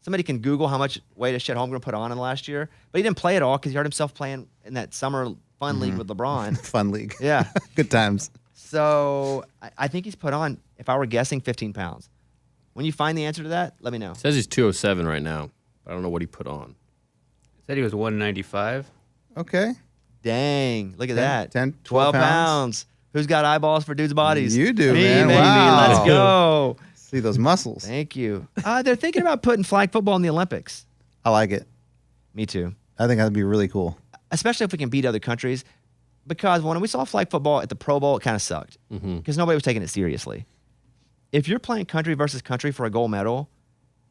Somebody can Google how much weight Chet Holmgren put on in the last year, but he didn't play at all because he hurt himself playing in that summer fun league with LeBron. Fun league. Yeah. Good times. So I think he's put on, if I were guessing, 15 pounds. When you find the answer to that, let me know. It says he's 207 right now. I don't know what he put on. Said he was 195. Okay. Dang, look at that. 10, 12 12 pounds. Who's got eyeballs for dudes' bodies? You do, Me, man. baby. Wow. Let's go. See those muscles. Thank you. They're thinking about putting flag football in the Olympics. I like it. Me too. I think that'd be really cool. Especially if we can beat other countries. Because when we saw flag football at the Pro Bowl, it kind of sucked. Because nobody was taking it seriously. If you're playing country versus country for a gold medal,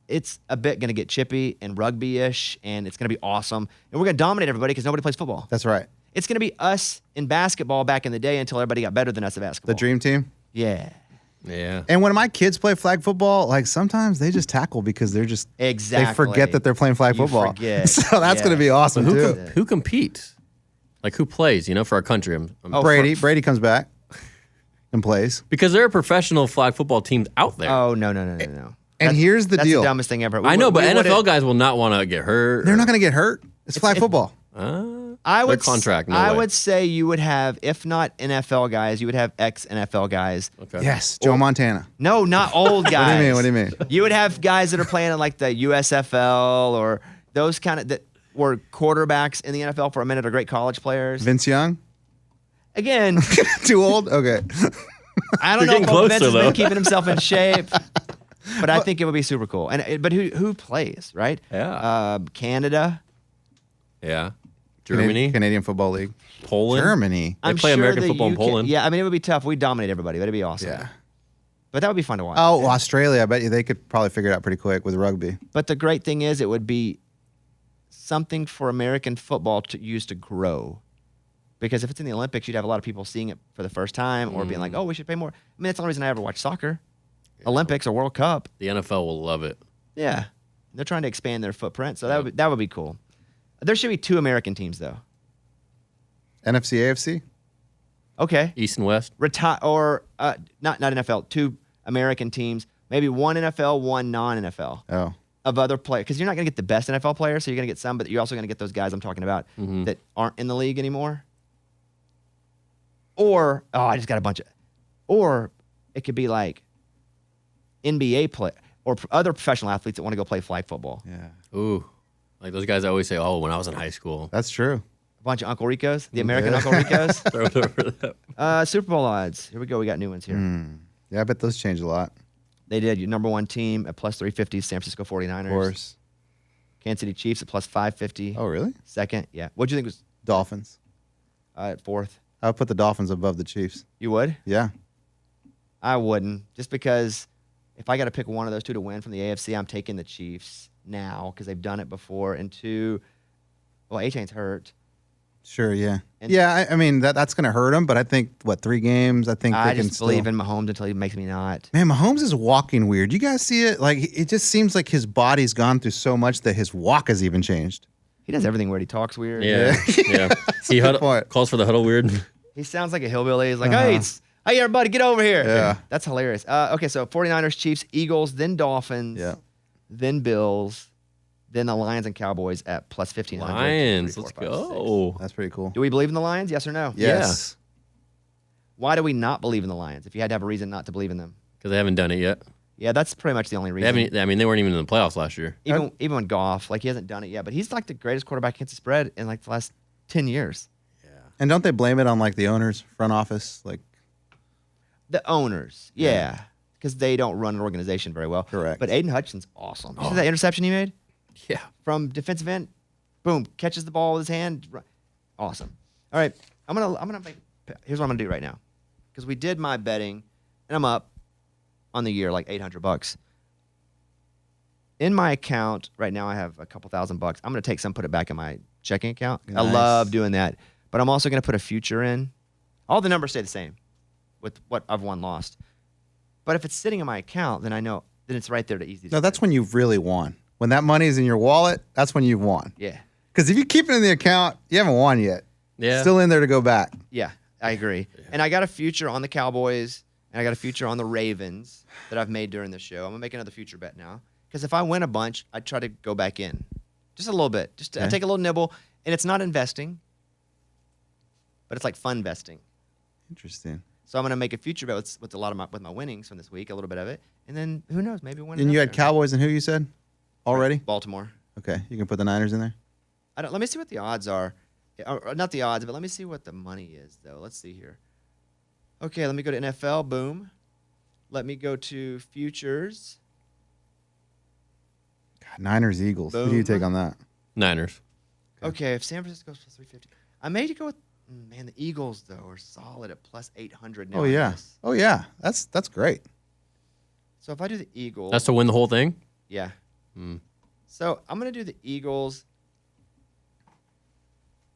it's a bit going to get chippy and rugby-ish, and it's going to be awesome. And we're going to dominate everybody because nobody plays football. That's right. It's going to be us in basketball back in the day until everybody got better than us at basketball. The dream team. Yeah. Yeah. And when my kids play flag football, like sometimes they just tackle because they're just Exactly. they forget that they're playing flag You football. forget. So that's going to be Yes. awesome too. Who competes? Like who plays? For our country. Brady comes back and plays. Because there are professional flag football teams out there. Oh, no. And here's the That's deal. the dumbest thing ever. I know, but we NFL would've- guys will not want to get hurt. They're not going to get hurt. It's flag football. I would contract, no I way. would say you would have, if not NFL guys, you would have ex-NFL guys. Okay. Yes, Joe Montana. No, not old guys. What do you mean? You would have guys that are playing in like the USFL or those kind of that were quarterbacks in the NFL for a minute or great college players. Vince Young? Again, Too old? Okay. I don't You're know if getting closer, Vince has been though. keeping himself in shape, but I think it would be super cool. But who plays, right? Yeah. Canada. Yeah. Germany. Canadian Football League. Poland. Germany. I'm play sure American the football in UK Poland. Yeah, I mean it would be tough. We'd dominate everybody, but it'd be awesome. Yeah. But that would be fun to watch. Oh, Australia. I bet you they could probably figure it out pretty quick with rugby. But the great thing is, it would be something for American football to use to grow. Because if it's in the Olympics, you'd have a lot of people seeing it for the first time or being like, oh, we should pay more. I mean, that's the only reason I ever watch soccer. Olympics or World Cup. The NFL will love it. Yeah. They're trying to expand their footprint. So that would be cool. There should be 2 American teams, though. NFC, AFC? Okay. East and West. Not NFL. 2 American teams. Maybe 1 NFL, 1 non-NFL. Oh. Of other players, because you're not going to get the best NFL players, so you're going to get some, but you're also going to get those guys I'm talking about that aren't in the league anymore. Or, I just got a bunch of, or it could be like NBA play or other professional athletes that want to go play flag football. Yeah. Ooh. Like those guys always say, oh, when I was in high school. That's true. A bunch of Uncle Ricos, the American Yeah. Uncle Ricos. Throw it over that. Super Bowl odds. Here we go. We got new ones here. Yeah, I bet those changed a lot. They did. Your number 1 team at plus 350, San Francisco 49ers. Of course. Kansas City Chiefs at plus 550. Oh, really? Second. Yeah. What'd you think was Dolphins. at 4th? I would put the Dolphins above the Chiefs. You would? Yeah. I wouldn't, just because if I got to pick one of those 2 to win from the AFC, I'm taking the Chiefs now because they've done it before. And 2, well, A-Chain's hurt. Sure, yeah. And- Yeah, I mean, that's going to hurt them, but I think, 3 games? I think I they can just still... believe in Mahomes until he makes me not. Man, Mahomes is walking weird. You guys see it? Like, it just seems like his body's gone through so much that his walk has even changed. He does everything weird. He talks weird. Yeah. Yeah. He a good point. calls for the huddle weird. He sounds like a hillbilly. He's like, hey, everybody, get over here. Yeah. That's hilarious. Okay, so 49ers, Chiefs, Eagles, then Dolphins, Yeah. then Bills, then the Lions and Cowboys at plus 1,500. Lions. 3, 4, Let's 5, 6. go. That's pretty cool. Do we believe in the Lions? Yes or no? Yes. Why do we not believe in the Lions if you had to have a reason not to believe in them? Because they haven't done it yet. Yeah, that's pretty much the only They reason. haven't, I mean, they weren't even in the playoffs last year. Even when Goff, like he hasn't done it yet, but he's like the greatest quarterback against the spread in like the last 10 years. And don't they blame it on, like, the owners, front office? Like, The owners, yeah, because they don't run an organization very well. Correct. But Aiden Hutchinson's awesome. You see that interception he made Yeah. from defensive end? Boom, catches the ball with his hand. Awesome. All right, I'm gonna make. Here's what I'm gonna do right now, because we did my betting, and I'm up on the year like $800. In my account right now, I have a couple $1,000. I'm gonna take some, put it back in my checking account. I Nice. love doing that, but I'm also gonna put a future in. All the numbers stay the same with what I've won, lost. But if it's sitting in my account, then I know then it's right there to easy. To no, that's when you've really won. When that money's in your wallet, that's when you've won. yeah, Because if you keep it in the account, you haven't won yet. Yeah. Still in there to go back. yeah, I agree. And I got a future on the Cowboys, and I got a future on the Ravens that I've made during the show. I'm gonna make another future bet now Because if I win a bunch, I try to go back in. Just a little bit. I take a little nibble, and it's not investing, but it's like fun investing. Interesting. So I'm going to make a future bet with a lot of my winnings from this week, a little bit of it, and then who knows, maybe win. And you had another. Cowboys and who you said already? Baltimore. Okay, you can put the Niners in there. Let me see what the odds are. Or not the odds, but let me see what the money is, though. Let's see here. Okay, let me go to NFL. Boom. Let me go to futures. God, Niners, Eagles. Who do you Boom. take on that? Niners. Okay, if San Francisco's plus 350. I may go with, man, the Eagles, though, are solid at plus 800 now. Oh I yeah. guess. Oh yeah. That's great. So if I do the Eagles. That's to win the whole thing? Yeah. Hmm. So I'm going to do the Eagles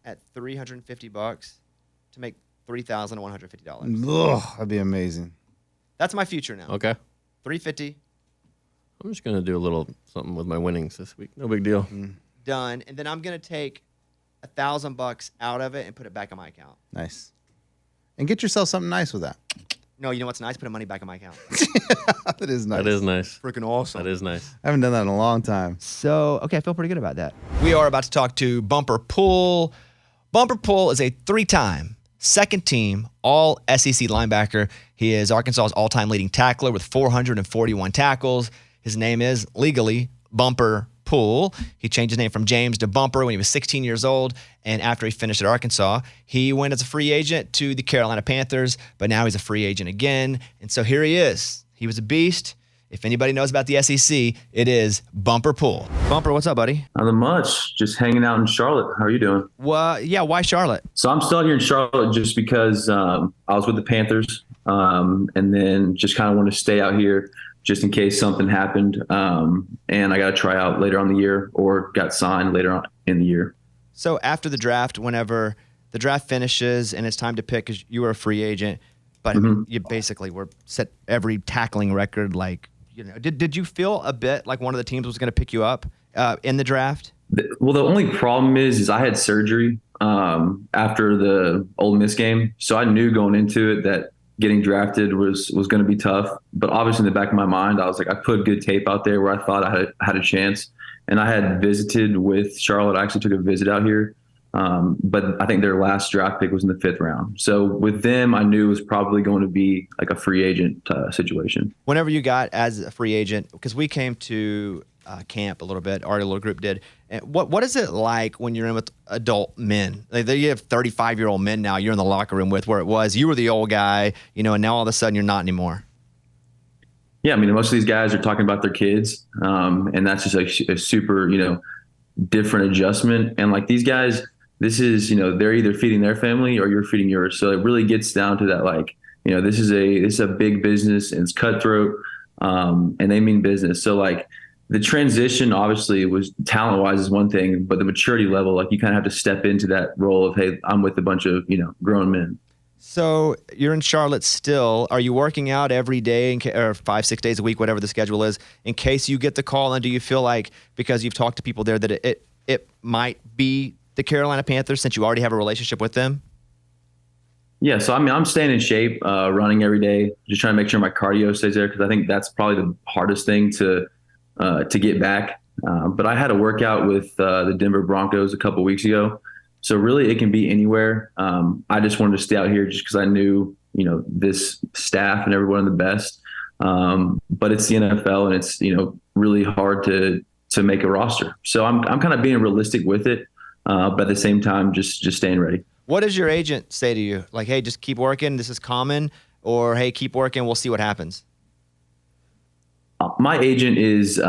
at $350 to make $3,150. Ugh, that'd be amazing. That's my future now. Okay. $350 I'm just going to do a little something with my winnings this week. No big deal. done, and then I'm going to take $1,000 out of it and put it back in my account. Nice. And get yourself something nice with that. No, you know what's nice? Put money back in my account. That is nice. That is nice. Freaking awesome. That is nice. I haven't done that in a long time. So, okay, I feel pretty good about that. We are about to talk to Bumper Pool. Bumper Pool is a 3-time second team all SEC linebacker. He is Arkansas's all-time leading tackler with 441 tackles. His name is legally Bumper Pool. He changed his name from James to Bumper when he was 16 years old, and after he finished at Arkansas, he went as a free agent to the Carolina Panthers, but now he's a free agent again, and so here he is. He was a beast. If anybody knows about the SEC, it is Bumper Pool. Bumper, what's up, buddy? Nothing much. Just hanging out in Charlotte. How are you doing? Well, yeah, why Charlotte? So I'm still here in Charlotte just because I was with the Panthers, and then just kind of want to stay out here just in case something happened. And I got to try out later on the year or got signed later on in the year. So after the draft, whenever the draft finishes and it's time to pick, because you were a free agent, but you basically were set every tackling record. Like, you know, did you feel a bit like one of the teams was going to pick you up in the draft? Well, the only problem is I had surgery after the Ole Miss game. So I knew going into it that getting drafted was going to be tough. But obviously in the back of my mind, I was like, I put good tape out there where I thought I had a chance. And I had visited with Charlotte. I actually took a visit out here. But I think their last draft pick was in the 5th round. So with them, I knew it was probably going to be like a free agent situation. Whenever you got as a free agent, because we came to camp a little bit, our little group did. And what is it like when you're in with adult men? Like, you have 35-year-old men now you're in the locker room with, where it was you were the old guy, you know, and now all of a sudden you're not anymore. Yeah, I mean, most of these guys are talking about their kids, and that's just like a super, you know, different adjustment. And like these guys, this is, you know, they're either feeding their family or you're feeding yours. So it really gets down to that, like, you know, this is a big business and it's cutthroat, and they mean business. So like the transition obviously was talent wise is one thing, but the maturity level, like you kind of have to step into that role of, hey, I'm with a bunch of, you know, grown men. So you're in Charlotte still. Are you working out every day or 5-6 days a week, whatever the schedule is, in case you get the call? And do you feel like, because you've talked to people there, that it might be the Carolina Panthers since you already have a relationship with them? Yeah, so I mean, I'm staying in shape, running every day, just trying to make sure my cardio stays there, because I think that's probably the hardest thing to get back. But I had a workout with the Denver Broncos a couple weeks ago. So really it can be anywhere. I just wanted to stay out here just because I knew, you know, this staff and everyone the best. But it's the NFL and it's, you know, really hard to make a roster. So I'm kind of being realistic with it, but at the same time, just staying ready. What does your agent say to you? Like, hey, just keep working, this is common, or hey, keep working, we'll see what happens? My agent is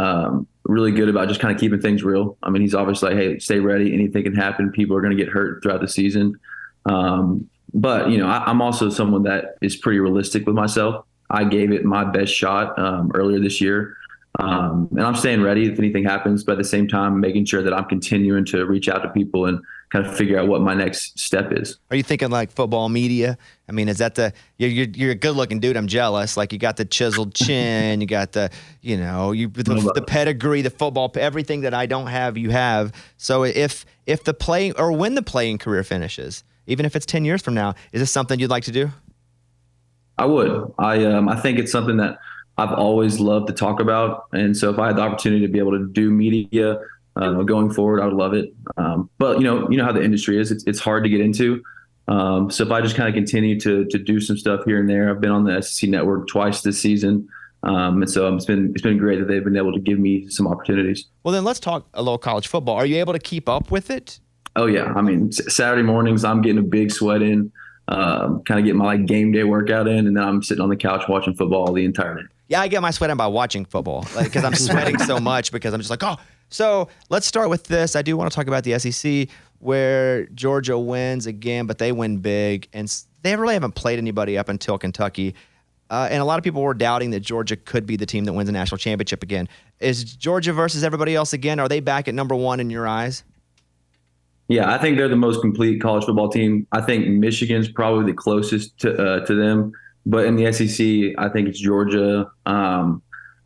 really good about just kind of keeping things real. I mean, he's obviously like, hey, stay ready. Anything can happen. People are going to get hurt throughout the season. But, you know, I'm also someone that is pretty realistic with myself. I gave it my best shot earlier this year. And I'm staying ready if anything happens, but at the same time, making sure that I'm continuing to reach out to people and kind of figure out what my next step is. Are you thinking like football media? I mean, is that you're a good looking dude. I'm jealous. Like, you got the chiseled chin, you got the, you know, the pedigree, the football, everything that I don't have, you have. So if the playing, or when the playing career finishes, even if it's 10 years from now, is this something you'd like to do? I would. I think it's something that I've always loved to talk about. And so if I had the opportunity to be able to do media going forward, I would love it. But you know how the industry is. It's hard to get into. So if I just kind of continue to do some stuff here and there, I've been on the SEC network twice this season. And so it's been great that they've been able to give me some opportunities. Well, then let's talk a little college football. Are you able to keep up with it? Oh yeah, I mean Saturday mornings I'm getting a big sweat in, kind of getting my like game day workout in, and then I'm sitting on the couch watching football the entire day. Yeah, I get my sweat in by watching football, like because I'm sweating so much because I'm just like, oh. So let's start with this. I do want to talk about the SEC where Georgia wins again, but they win big, and they really haven't played anybody up until Kentucky. And a lot of people were doubting that Georgia could be the team that wins a national championship again. Is Georgia versus everybody else again? Are they back at number one in your eyes? Yeah, I think they're the most complete college football team. I think Michigan's probably the closest to them, but in the SEC, I think it's Georgia.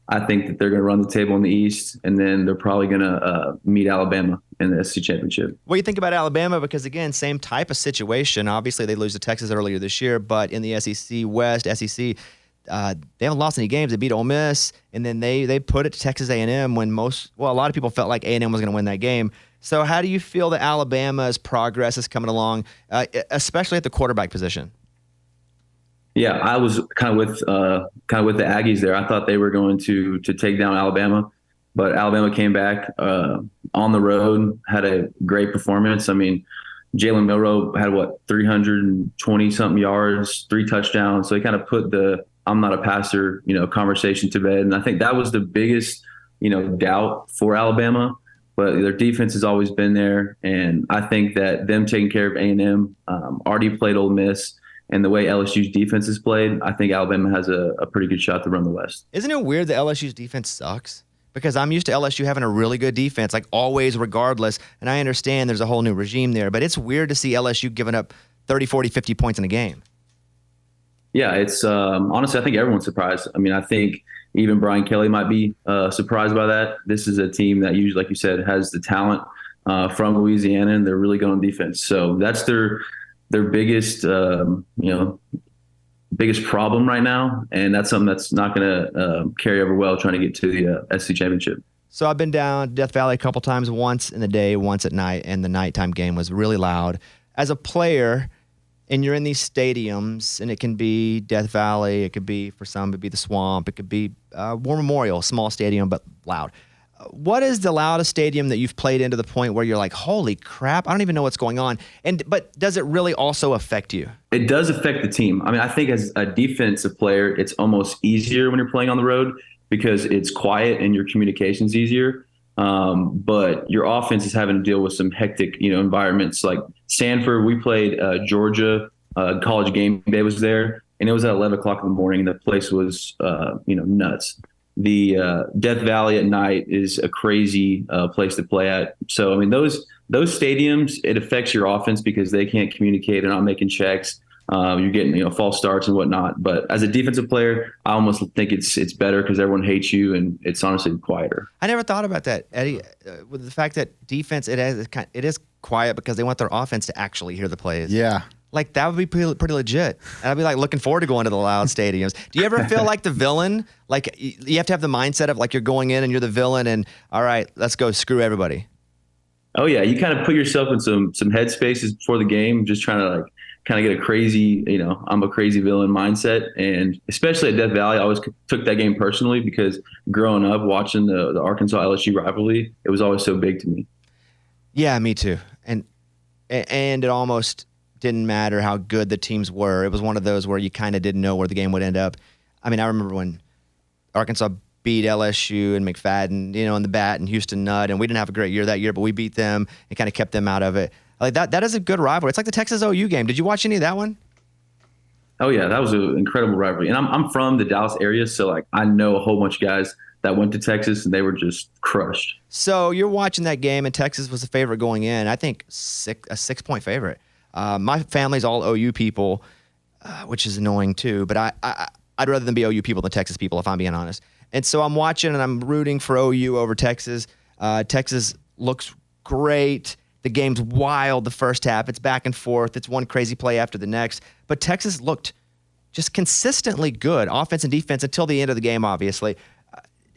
I think that they're going to run the table in the East, and then they're probably going to meet Alabama in the SEC championship. What do you think about Alabama? Because, again, same type of situation. Obviously, they lose to Texas earlier this year, but in the SEC West, SEC, they haven't lost any games. They beat Ole Miss, and then they put it to Texas A&M when a lot of people felt like A&M was going to win that game. So how do you feel that Alabama's progress is coming along, especially at the quarterback position? Yeah, I was kind of with the Aggies there. I thought they were going to take down Alabama, but Alabama came back on the road, had a great performance. I mean, Jalen Milroe had 320 something yards, 3 touchdowns. So he kind of put the "I'm not a passer" conversation to bed, and I think that was the biggest doubt for Alabama. But their defense has always been there, and I think that them taking care of A&M, already played Ole Miss. And the way LSU's defense is played, I think Alabama has a pretty good shot to run the West. Isn't it weird that LSU's defense sucks? Because I'm used to LSU having a really good defense, like always, regardless. And I understand there's a whole new regime there, but it's weird to see LSU giving up 30, 40, 50 points in a game. Yeah, it's honestly, I think everyone's surprised. I mean, I think even Brian Kelly might be surprised by that. This is a team that usually, like you said, has the talent from Louisiana, and they're really good on defense. So that's their biggest, biggest problem right now, and that's something that's not going to carry over well trying to get to the SEC championship. So I've been down Death Valley a couple times, once in the day, once at night, and the nighttime game was really loud. As a player, and you're in these stadiums, and it can be Death Valley, it could be, for some, it'd be the Swamp, it could be War Memorial, small stadium, but loud. What is the loudest stadium that you've played in to the point where you're like, holy crap, I don't even know what's going on? But does it really also affect you? It does affect the team. I mean, I think as a defensive player, it's almost easier when you're playing on the road because it's quiet and your communication's easier. But your offense is having to deal with some hectic, environments. Like Stanford, we played Georgia. College game day was there, and it was at 11 o'clock in the morning, and the place was, nuts. The Death Valley at night is a crazy place to play at. So, I mean, those stadiums, it affects your offense because they can't communicate. They're not making checks. You're getting false starts and whatnot. But as a defensive player, I almost think it's better because everyone hates you, and it's honestly quieter. I never thought about that, Eddie. With the fact that defense, it is quiet because they want their offense to actually hear the plays. Yeah. Like, that would be pretty legit. I'd be like looking forward to going to the loud stadiums. Do you ever feel like the villain? Like, you have to have the mindset of like you're going in and you're the villain and, all right, let's go screw everybody. Oh yeah, you kind of put yourself in some headspaces before the game, just trying to kind of get a crazy, I'm a crazy villain mindset. And especially at Death Valley, I always took that game personally because growing up watching the Arkansas LSU rivalry, it was always so big to me. Yeah, me too. And it almost didn't matter how good the teams were. It was one of those where you kind of didn't know where the game would end up. I mean, I remember when Arkansas beat LSU and McFadden, in the bat, and Houston Nutt, and we didn't have a great year that year, but we beat them and kind of kept them out of it. Like that is a good rivalry. It's like the Texas OU game. Did you watch any of that one? Oh yeah, that was an incredible rivalry. And I'm from the Dallas area, so I know a whole bunch of guys that went to Texas, and they were just crushed. So you're watching that game, and Texas was the favorite going in. I think a 6-point favorite. My family's all OU people, which is annoying too. But I'd rather than be OU people than Texas people, if I'm being honest. And so I'm watching, and I'm rooting for OU over Texas. Texas looks great. The game's wild the first half. It's back and forth. It's one crazy play after the next. But Texas looked just consistently good, offense and defense, until the end of the game, obviously.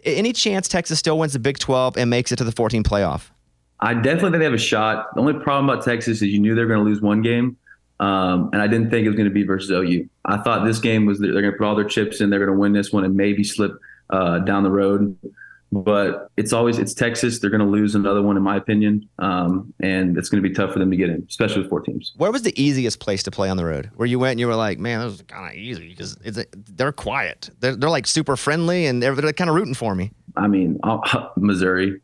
Any chance Texas still wins the Big 12 and makes it to the 14 playoff? I definitely think they have a shot. The only problem about Texas is you knew they were going to lose one game, and I didn't think it was going to be versus OU. I thought this game was they're going to put all their chips in, they're going to win this one and maybe slip down the road. But it's Texas. They're going to lose another one, in my opinion, and it's going to be tough for them to get in, especially with 4 teams. Where was the easiest place to play on the road? Where you went and you were like, man, this is kind of easy because they're quiet. They're like super friendly and they're kind of rooting for me. I mean, Missouri.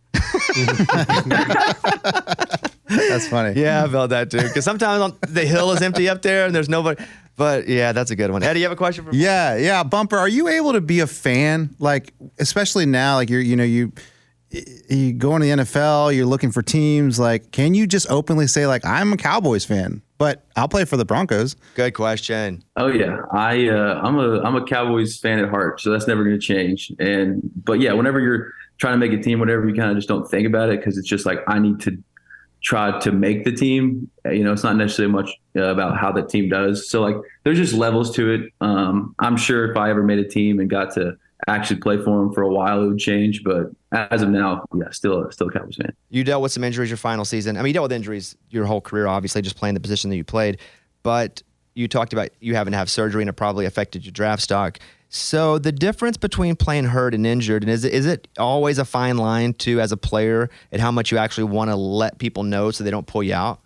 That's funny. Yeah, I felt that too. Because sometimes the hill is empty up there and there's nobody. But yeah, that's a good one. Eddie, you have a question for me? Yeah. Bumper, are you able to be a fan? Like, especially now, like you go into the NFL, you're looking for teams. Like, can you just openly say, like, I'm a Cowboys fan, but I'll play for the Broncos? Good question. Oh yeah, I'm a Cowboys fan at heart, so that's never going to change. But yeah, whenever you're trying to make a team, whatever, you kind of just don't think about it because it's just like I need to try to make the team. It's not necessarily much about how the team does. So like, there's just levels to it. I'm sure if I ever made a team and got to actually play for them for a while, it would change. But as of now, yeah, still a Cowboys fan. You dealt with some injuries your final season. I mean, you dealt with injuries your whole career, obviously, just playing the position that you played. But you talked about you having to have surgery and it probably affected your draft stock. So the difference between playing hurt and injured, and is it always a fine line too as a player and how much you actually want to let people know so they don't pull you out?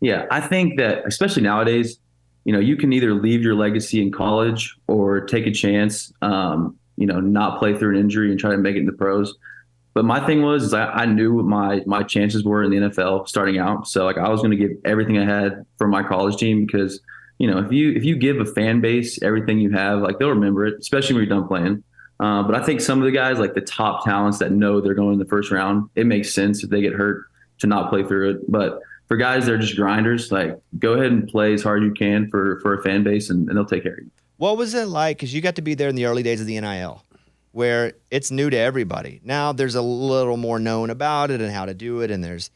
Yeah, I think that especially nowadays, you can either leave your legacy in college or take a chance, not play through an injury and try to make it in the pros. But my thing was I knew what my chances were in the NFL starting out. So like I was going to give everything I had for my college team because if you give a fan base everything you have, like they'll remember it, especially when you're done playing. But I think some of the guys, like the top talents that know they're going in the first round, it makes sense if they get hurt to not play through it. But for guys that are just grinders, like go ahead and play as hard as you can for a fan base and they'll take care of you. What was it like? Because you got to be there in the early days of the NIL where it's new to everybody. Now there's a little more known about it and how to do it. And there's,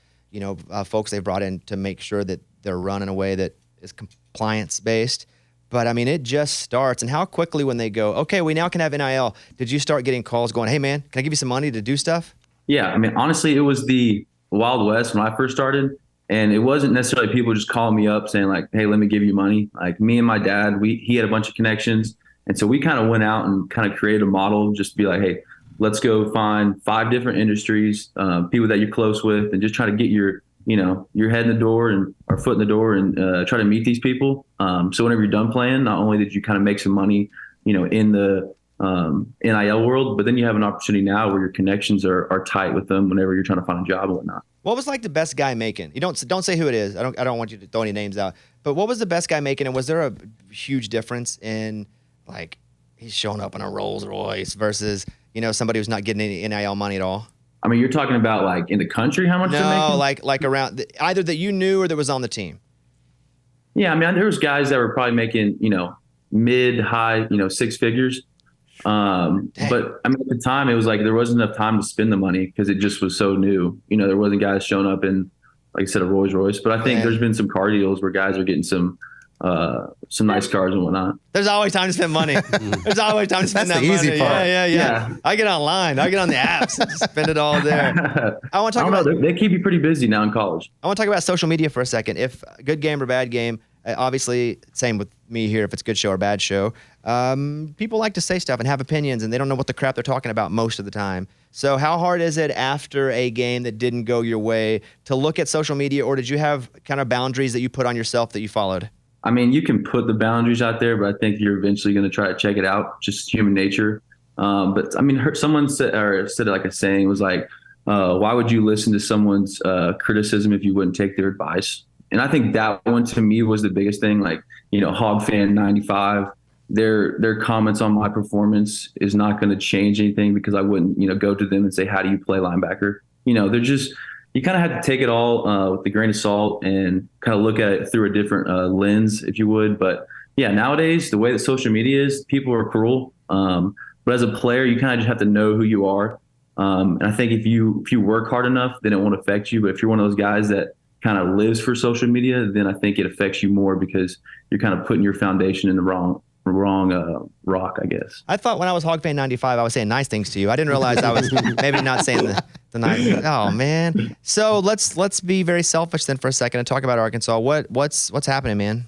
folks they've brought in to make sure that they're run in a way that is compliance based. But I mean, it just starts. And how quickly when they go, okay, we now can have NIL, did you start getting calls going, hey man, can I give you some money to do stuff? Yeah. I mean, honestly, it was the Wild West when I first started. And it wasn't necessarily people just calling me up saying like, hey, let me give you money. Like me and my dad, he had a bunch of connections. And so we kind of went out and kind of created a model, just to be like, hey, let's go find 5 different industries, people that you're close with, and just try to get your head in the door and our foot in the door and try to meet these people. So whenever you're done playing, not only did you kind of make some money, in the NIL world, but then you have an opportunity now where your connections are tight with them whenever you're trying to find a job and whatnot. What was like the best guy making? You don't say who it is. I don't want you to throw any names out. But what was the best guy making? And was there a huge difference in like he's showing up in a Rolls Royce versus somebody who's not getting any NIL money at all? I mean, you're talking about like in the country, how much they're making? No, like around either that you knew or that was on the team. Yeah, I mean, there was guys that were probably making mid, high, 6 figures. But I mean, at the time, it was like there wasn't enough time to spend the money because it just was so new. There wasn't guys showing up in, like I said, a Rolls Royce. But I think there's been some car deals where guys are getting some nice cars and whatnot. There's always time to spend money. There's always time to spend That's that the money. easy part. Yeah. I get online. I get on the apps and just spend it all there. I want to talk about. They keep you pretty busy now in college. I want to talk about social media for a second. If good game or bad game, obviously, same with me here. If it's good show or bad show, people like to say stuff and have opinions, and they don't know what the crap they're talking about most of the time. So how hard is it after a game that didn't go your way to look at social media, or did you have kind of boundaries that you put on yourself that you followed? I mean, you can put the boundaries out there, but I think you're eventually going to try to check it out. Just human nature. But I mean, someone said it like a saying was like, why would you listen to someone's criticism if you wouldn't take their advice? And I think that one to me was the biggest thing. Like, Hog Fan 95, their comments on my performance is not going to change anything because I wouldn't, go to them and say, how do you play linebacker? They're just, you kind of have to take it all with a grain of salt and kind of look at it through a different lens, if you would. But yeah, nowadays, the way that social media is, people are cruel. But as a player, you kind of just have to know who you are. And I think if you work hard enough, then it won't affect you. But if you're one of those guys that, kind of lives for social media, then I think it affects you more because you're kind of putting your foundation in the wrong rock, I guess. I thought when I was Hog Fan 95, I was saying nice things to you. I didn't realize I was maybe not saying the nice. Oh man. So let's be very selfish then for a second and talk about Arkansas. What's happening, man?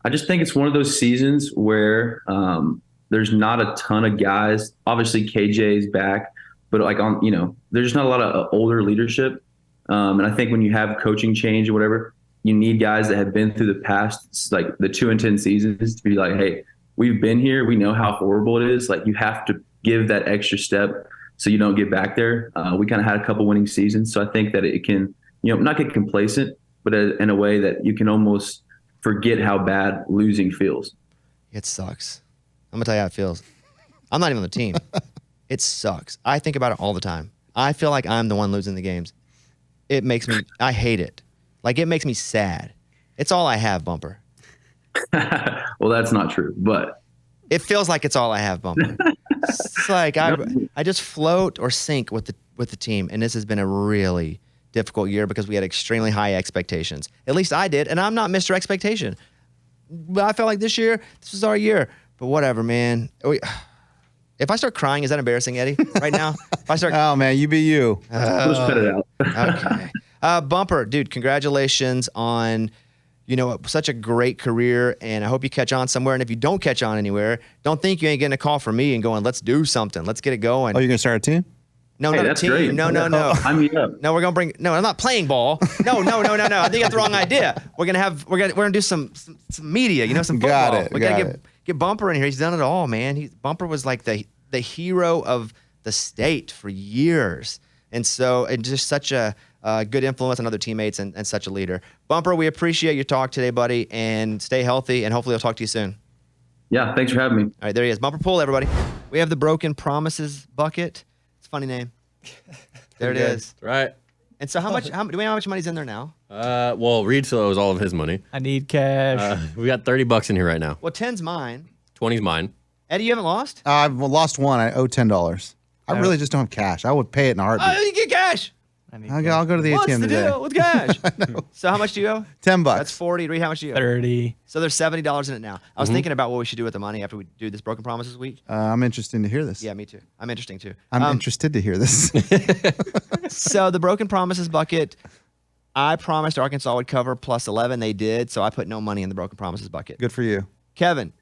I just think it's one of those seasons where there's not a ton of guys. Obviously, KJ is back, but there's just not a lot of older leadership. And I think when you have coaching change or whatever, you need guys that have been through the past, like the 2-10 seasons, to be like, hey, we've been here. We know how horrible it is. Like, you have to give that extra step so you don't get back there. We kind of had a couple winning seasons, so I think that it can, not get complacent, but in a way that you can almost forget how bad losing feels. It sucks. I'm gonna tell you how it feels. I'm not even on the team. It sucks. I think about it all the time. I feel like I'm the one losing the games. I hate it. Like, it makes me sad. It's all I have, Bumper. Well, that's not true, but it feels like it's all I have, Bumper. It's like I just float or sink with the team, and this has been a really difficult year because we had extremely high expectations. At least I did, and I'm not Mr. Expectation. But I felt like this was our year. But whatever, man. If I start crying, is that embarrassing, Eddie? Right now, if I start, Oh man, you be you. just cut it out. okay. Bumper, dude, congratulations on, such a great career, and I hope you catch on somewhere. And if you don't catch on anywhere, don't think you ain't getting a call from me and going, let's do something. Let's get it going. Oh, you're gonna start a team? No, Hey, not a that's team. great. No. I mean, up. No, we're gonna bring. No, I'm not playing ball. No. I think that's the wrong idea. We're gonna do some media. Some football. Got it, We gotta got it. get Bumper in here. He's done it all, man. Bumper was like the hero of the state for years, and just such a good influence on other teammates and such a leader. Bumper, we appreciate your talk today, buddy, and stay healthy. And hopefully, I'll talk to you soon. Yeah, thanks for having me. All right, there he is. Bumper Pool, everybody. We have the Broken Promises bucket. It's a funny name. There it Pretty good. is. Right. And so do we know how much money's in there now? Well, Reed still owes all of his money. I need cash. We got $30 in here right now. Well, 10's mine. 20's mine. Eddie, you haven't lost? I've lost one. I owe $10. I really just don't have cash. I would pay it in a heartbeat. You get cash. I need I'll go to the What's ATM the today. deal with cash? So how much do you owe? $10. That's 40. Reed, how much do you owe? 30. So there's $70 in it now. I was thinking about what we should do with the money after we do this Broken Promises week. I'm interested to hear this. Yeah, me too. I'm interesting too. I'm interested to hear this. So the Broken Promises bucket, I promised Arkansas would cover plus 11. They did. So I put no money in the Broken Promises bucket. Good for you. Kevin,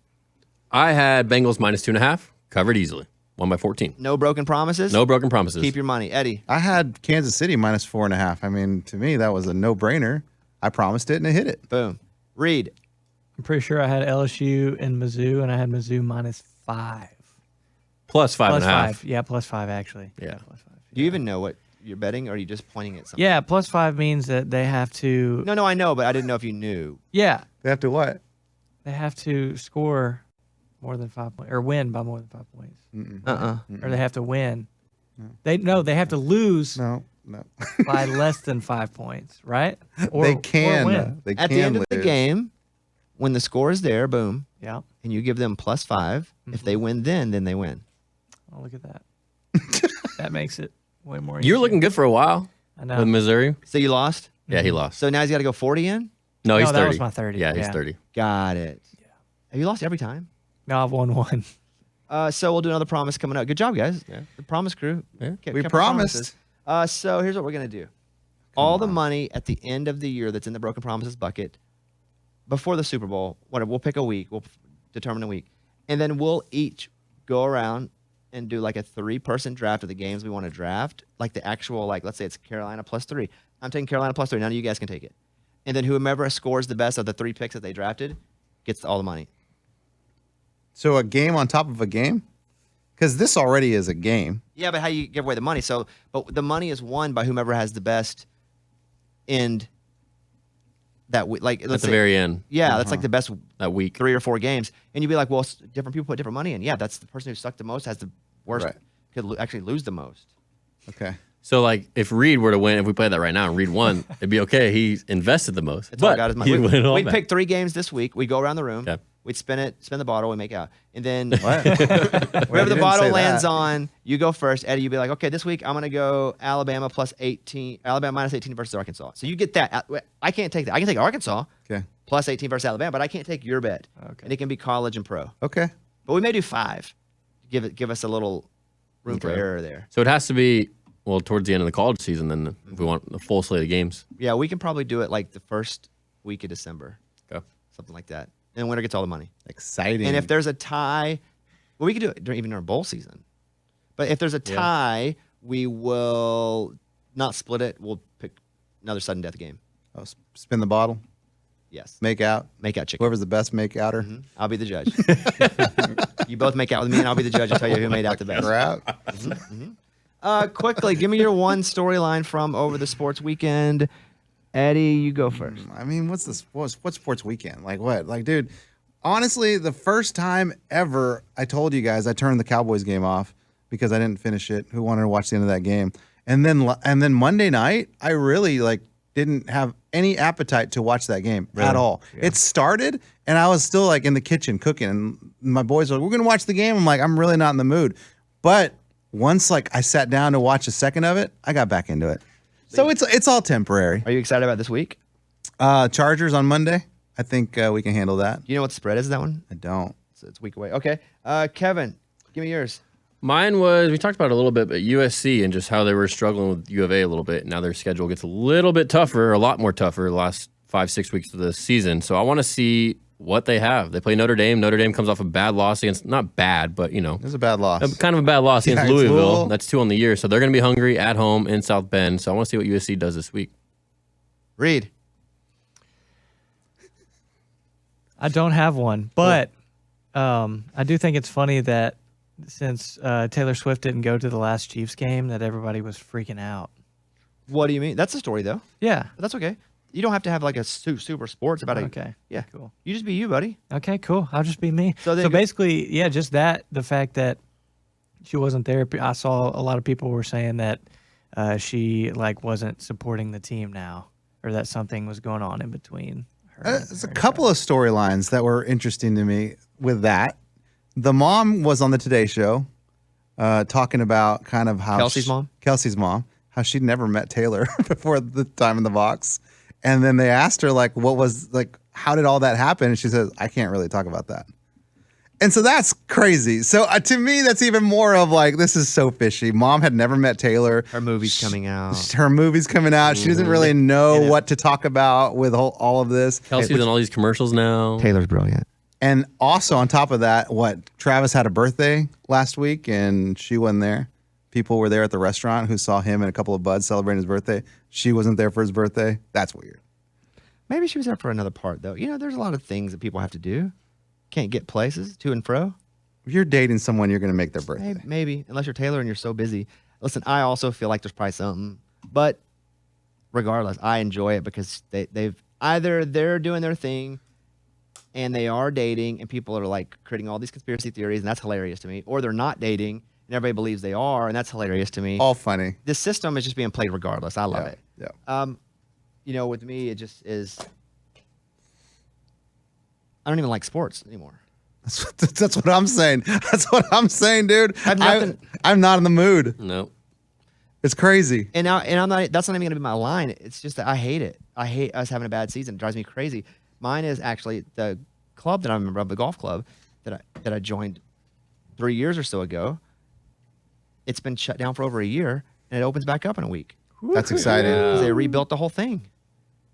I had Bengals minus 2.5. Covered easily. Won by 14. no Broken Promises? No broken promises. Keep your money. Eddie, I had Kansas City minus 4.5. I mean, to me, that was a no-brainer. I promised it and it hit it. boom. Reed, I'm pretty sure I had LSU and Mizzou, and I had Mizzou minus 5. Plus 5.5. Plus 5. Yeah, plus 5, actually. Yeah. Plus 5. do you even know what you're betting, or are you just pointing at something? Yeah, plus 5 means that they have to. No, I know, but I didn't know if you knew. Yeah, They have to what? they have to score more than 5 points, or win by more than 5 points, or they have to win. They have to lose No. by less than 5 points, right? Or they or can. win. They At can the end of the lose. game, when the score is there, boom, Yeah. and you give them plus 5. If they win, then they win. Oh, look at that. That makes it way more. You were easier. looking good for a while I know. with Missouri. So you lost. Yeah, he lost. So now he's got to go 40 in. No, he's No, 30. that was my 30, Yeah, he's yeah. 30. Got it. Have you lost every time? No, I've won one. So we'll do another promise coming up. Good job, guys. Yeah. The promise crew. Yeah. We Kept our promised. promises. So here's what we're gonna do. All the money at the end of the year that's in the Broken Promises bucket before the Super Bowl. We'll pick a week. We'll determine a week, and then we'll each go around and do like a 3-person draft of the games we want to draft. Like the actual, let's say it's Carolina plus 3. I'm taking Carolina plus 3. None of you guys can take it. And then whomever scores the best of the 3 picks that they drafted gets all the money. So a game on top of a game? Because this already is a game. Yeah, but how you give away the money? So, but the money is won by whomever has the best end that week. Like At let's the say, very end, yeah, that's like the best that week. 3 or 4 games, and you'd be like, well, different people put different money in. Yeah, that's the person who sucked the most has the worst. Right. Could actually lose the most. Okay. So, like, if Reed were to win, if we played that right now and Reed won, it'd be okay. He invested the most. That's all I But got is he'd money. win it all We'd back. pick 3 games this week. We go around the room. Okay. We'd spin the bottle, we make out. And then What? wherever the bottle lands on, you go first. Eddie, you'd be like, okay, this week I'm going to go Alabama minus 18 versus Arkansas. So you get that. I can't take that. I can take Arkansas Okay. plus 18 versus Alabama, but I can't take your bet. Okay. And it can be college and pro. Okay. But we may do 5. Give us a little room for Okay. error there. So it has to be, well, towards the end of the college season then if we want the full slate of games. Yeah, we can probably do it like the first week of December, Okay. something like that. And the winner gets all the money. Exciting. And if there's a tie, well, we could do it even during bowl season. But if there's a tie, we will not split it. We'll pick another sudden death game. Spin the bottle, Yes. make out. Make out chicken. Whoever's the best make outer. I'll be the judge. You both make out with me, and I'll be the judge and tell you who made out the best. Crap. Quickly, give me your one storyline from over the sports weekend. Eddie, you go first. I mean, what's sports weekend? Like what? Like, dude, honestly, the first time ever I told you guys I turned the Cowboys game off because I didn't finish it. Who wanted to watch the end of that game? And then Monday night, I really didn't have any appetite to watch that game at all. Yeah. It started, and I was still in the kitchen cooking, and my boys were like, "We're gonna watch the game." I'm like, I'm really not in the mood. But once I sat down to watch a second of it, I got back into it. So it's all temporary. Are you excited about this week? Chargers on Monday. I think we can handle that. You know what the spread is that one? I don't. It's a week away. Okay. Kevin, give me yours. Mine was, we talked about it a little bit, but USC and just how they were struggling with U of A a little bit. Now their schedule gets a little bit tougher, a lot more tougher the last 5-6 weeks of the season. So I want to see what they have. They play Notre Dame. Notre Dame comes off a bad loss against, not bad, but It was a bad loss. kind of a bad loss against it's Louisville. Louisville. That's 2 on the year. So they're going to be hungry at home in South Bend. So I want to see what USC does this week. Reed. I don't have one, but I do think it's funny that since Taylor Swift didn't go to the last Chiefs game, that everybody was freaking out. What do you mean? That's a story, though. Yeah. But that's okay. You don't have to have a super sports about it. Okay. Yeah. Cool. You just be you, buddy. Okay, cool. I'll just be me. So So, then- basically, yeah, just the fact that she wasn't there. I saw a lot of people were saying that she wasn't supporting the team now, or that something was going on in between her. There's a couple of storylines that were interesting to me with that. The mom was on the Today Show talking about kind of how Kelsey's mom, how she'd never met Taylor before the time in the box. And then they asked her how did all that happen? And she says, I can't really talk about that. And so that's crazy. So to me, that's even more of this is so fishy. Mom had never met Taylor. Her movie's coming out. Her movie's coming out. She doesn't really know what to talk about with all of this. Kelsey's in all these commercials now. Taylor's brilliant. And also on top of that, Travis had a birthday last week and she wasn't there. People were there at the restaurant who saw him and a couple of buds celebrating his birthday. She wasn't there for his birthday. That's weird. Maybe she was there for another part, though. There's a lot of things that people have to do. Can't get places to and fro. If you're dating someone, you're going to make their birthday. Maybe, unless you're Taylor and you're so busy. Listen, I also feel like there's probably something, but regardless, I enjoy it because they've either they're doing their thing and they are dating and people are creating all these conspiracy theories and that's hilarious to me, or they're not dating and everybody believes they are and that's hilarious to me. All funny. This system is just being played regardless. I love it. Yeah. With me, it just is. I don't even like sports anymore. That's what I'm saying. That's what I'm saying, dude. I'm not in the mood. No. It's crazy. And I'm not. That's not even going to be my line. It's just that I hate it. I hate us having a bad season. It drives me crazy. Mine is actually the club that I'm a member of, the golf club that I joined 3 years or so ago. It's been shut down for over a year, and it opens back up in a week. That's exciting. Because they rebuilt the whole thing,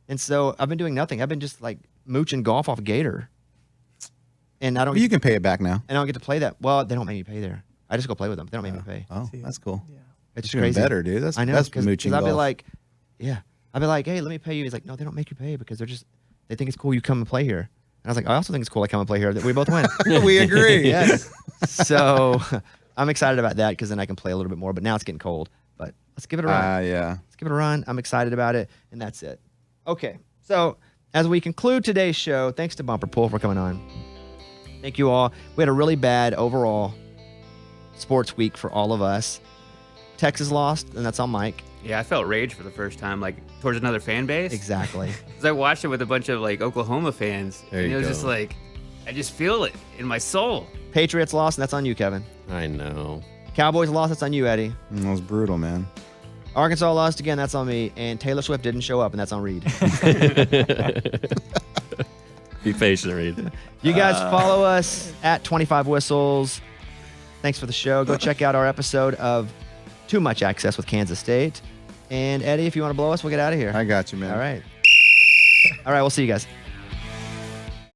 and so I've been doing nothing. I've been just mooching golf off Gator, and I don't. You can pay it back now. And I don't get to play that. Well, they don't make me pay there. I just go play with them. They don't make me pay. Oh, that's cool. Yeah. It's Even crazy. better, dude. That's I know. That's Because mooching I'd be golf. I'd be like, hey, let me pay you. He's like, no, they don't make you pay because they think it's cool you come and play here. And I was like, I also think it's cool I come and play here. That we both win. We agree. Yes. So I'm excited about that because then I can play a little bit more. But now it's getting cold. But let's give it a run. Yeah. Let's give it a run. I'm excited about it, and that's it. Okay. So as we conclude today's show, thanks to Bumper Pool for coming on. Thank you all. We had a really bad overall sports week for all of us. Texas lost, and that's on Mike. Yeah, I felt rage for the first time, towards another fan base. Exactly. Because I watched it with a bunch of Oklahoma fans, There and you it was go. just I just feel it in my soul. Patriots lost, and that's on you, Kevin. I know. Cowboys lost, that's on you, Eddie. That was brutal, man. Arkansas lost again, that's on me. And Taylor Swift didn't show up, and that's on Reed. Be patient, Reed. You guys follow us at 25 Whistles. Thanks for the show. Go check out our episode of Too Much Access with Kansas State. And Eddie, if you want to blow us, we'll get out of here. I got you, man. All right. All right, we'll see you guys.